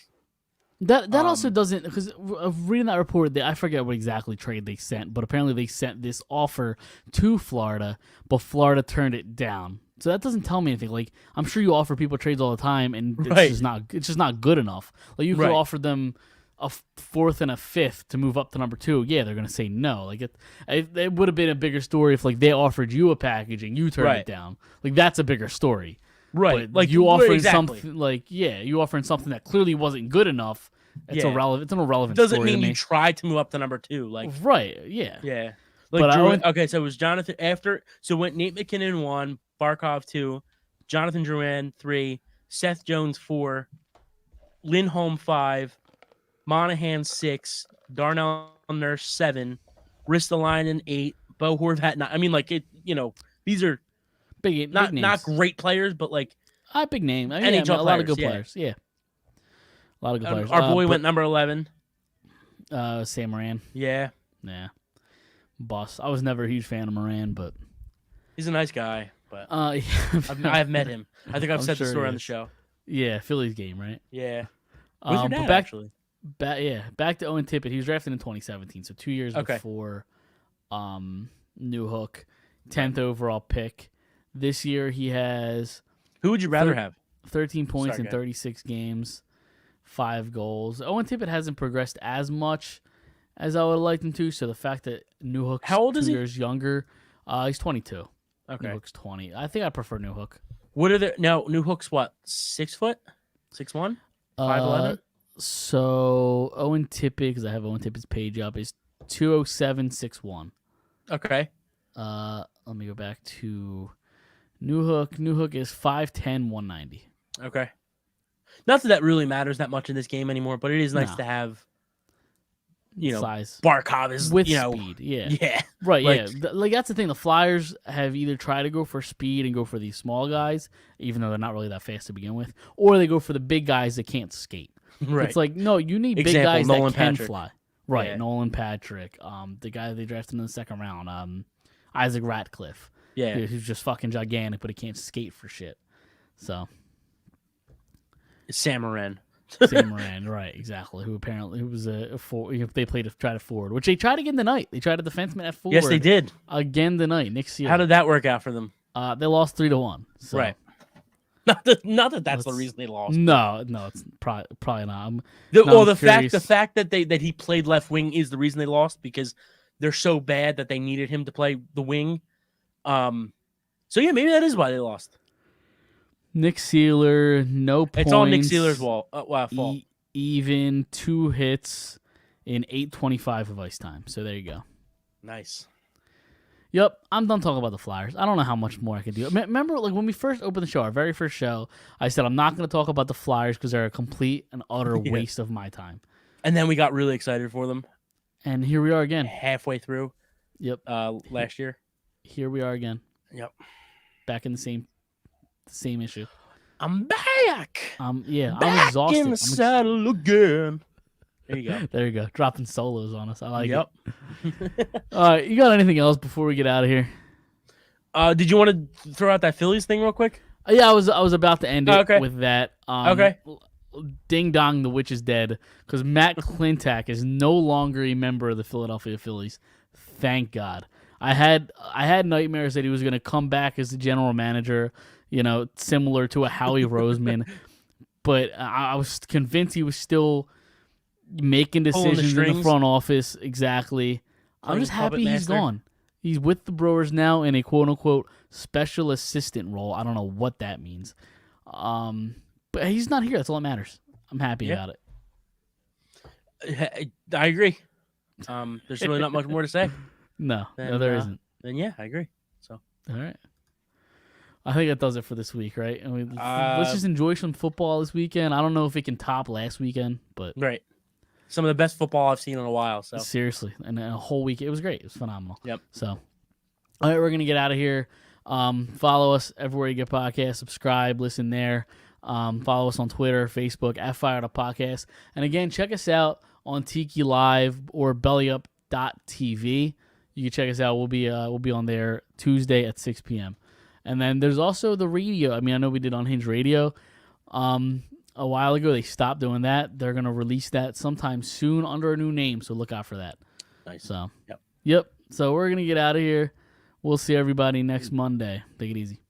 That also doesn't, because reading that report, I forget what exactly trade they sent, but apparently they sent this offer to Florida, but Florida turned it down. So that doesn't tell me anything. Like, I'm sure you offer people trades all the time, and it's just not good enough. Like, you could offer them a 4th and a 5th to move up to number 2. Yeah, they're gonna say no. Like it would have been a bigger story if like they offered you a package and you turned it down. Like that's a bigger story. right, But like you offering something you offering something that clearly wasn't good enough. It's irrelevant. It's an irrelevant. Doesn't story mean to you me. tried to move up to number 2. Like Right. Yeah. yeah. But Like I Drew, went- okay, so it was Jonathan after. So it went Nate McKinnon 1, Barkov 2, Jonathan Drouin 3, Seth Jones 4, Lindholm 5, Monahan 6, Darnell Nurse 7, Ristolainen 8, Bo Horvat 9. I mean, like it. You know, these are Big not names. great players, but like Big name. I NHL a lot of good players, players. Yeah. A lot of good players. our boy but, went number 11. Sam Moran. Yeah, Yeah. Boss. I was never a huge fan of Moran, but he's a nice guy, but yeah. I've met him. I think I've I'm said sure the he story on the is. show. Yeah, Phillies game, right? Yeah, where's your But dad back actually? back to Owen Tippett. He was drafted in 2017, so 2 years Okay. before Newhook, 10th overall pick. This year he has Who would you rather have? 13 points Sorry, in go ahead. 36 games, 5 goals. Owen Tippett hasn't progressed as much as I would have liked him to, so the fact that Newhook's How old is 2 he? years younger, he's 22. Okay. Newhook's 20. I think I prefer Newhook. What are the now? New Hook's what? 6 foot, 6'1", 5'11". So Owen Tippett, because I have Owen Tippett's page up, is 207.61. Okay. Let me go back to Newhook. Newhook is 5'10", 190. Okay. Not that that really matters that much in this game anymore, but it is nice No. to have. You know, Size Barkov is with you know, speed. Yeah. yeah, Right, Like- yeah. Like that's the thing. The Flyers have either tried to go for speed and go for these small guys, even though they're not really that fast to begin with, or they go for the big guys that can't skate. right. It's like no, you need big Example, guys Nolan that can Patrick. fly. Right, Yeah. Nolan Patrick, the guy they drafted in the second round, Isaac Ratcliffe, yeah, who's just fucking gigantic, but he can't skate for shit. So Sam Moran. Sam Moran, right, exactly. Who was a forward. They tried a forward, which they tried again tonight. They tried a defenseman at forward. Yes, they did. again tonight. Nick Sealer. How did that work out for them? They lost 3-1. So. Right. Not that that's the Let's- reason they lost. No, it's probably not. The I'm fact that he played left wing is the reason they lost because they're so bad that they needed him to play the wing. So yeah, maybe that is why they lost. Nick Sealer, no points. It's all Nick Sealer's fault. Fault. Even 2 hits in 8:25 of ice time. So there you go. Nice. Yep, I'm done talking about the Flyers. I don't know how much more I can do. Remember, like when we first opened the show, our very first show, I said I'm not going to talk about the Flyers because they're a complete and utter Yeah. waste of my time. And then we got really excited for them And here we are again. halfway through Yep, last year. here we are again. Yep. Back in the same issue. I'm back. Yeah, Back I'm exhausted. in the saddle again. There you go. There you go, dropping solos on us. I like Yep. it. All right, you got anything else before we get out of here? Did you want to throw out that Phillies thing real quick? Yeah, I was about to end it Okay. with that. Okay. Ding dong, the witch is dead because Matt Klintak is no longer a member of the Philadelphia Phillies. Thank God. I had nightmares that he was going to come back as the general manager, similar to a Howie Roseman, but I was convinced he was still making Pulling the decisions in the strings. front office. Exactly. I'm Playing just puppet happy he's master. gone. He's with the Brewers now in a quote-unquote special assistant role. I don't know what that means. But he's not here. That's all that matters. I'm happy about it. I agree. There's really not much more to say. No, there isn't. Then yeah, I agree. So all right. I think that does it for this week, right? I mean, let's just enjoy some football this weekend. I don't know if it can top last weekend, but right. Some of the best football I've seen in a while. So seriously, and a whole week, it was great. It was phenomenal. Yep. So, all right, we're gonna get out of here. Follow us everywhere you get podcasts. Subscribe, listen there. Follow us on Twitter, Facebook at Phired Up Podcast, and again, check us out on Tiki Live or BellyUp.tv. You can check us out. We'll be on there Tuesday at 6 p.m. And then there's also the radio. I mean, I know we did Unhinged Radio. A while ago, they stopped doing that. They're going to release that sometime soon under a new name, so look out for that. Nice. So, yep. So we're going to get out of here. We'll see everybody next Monday. Take it easy.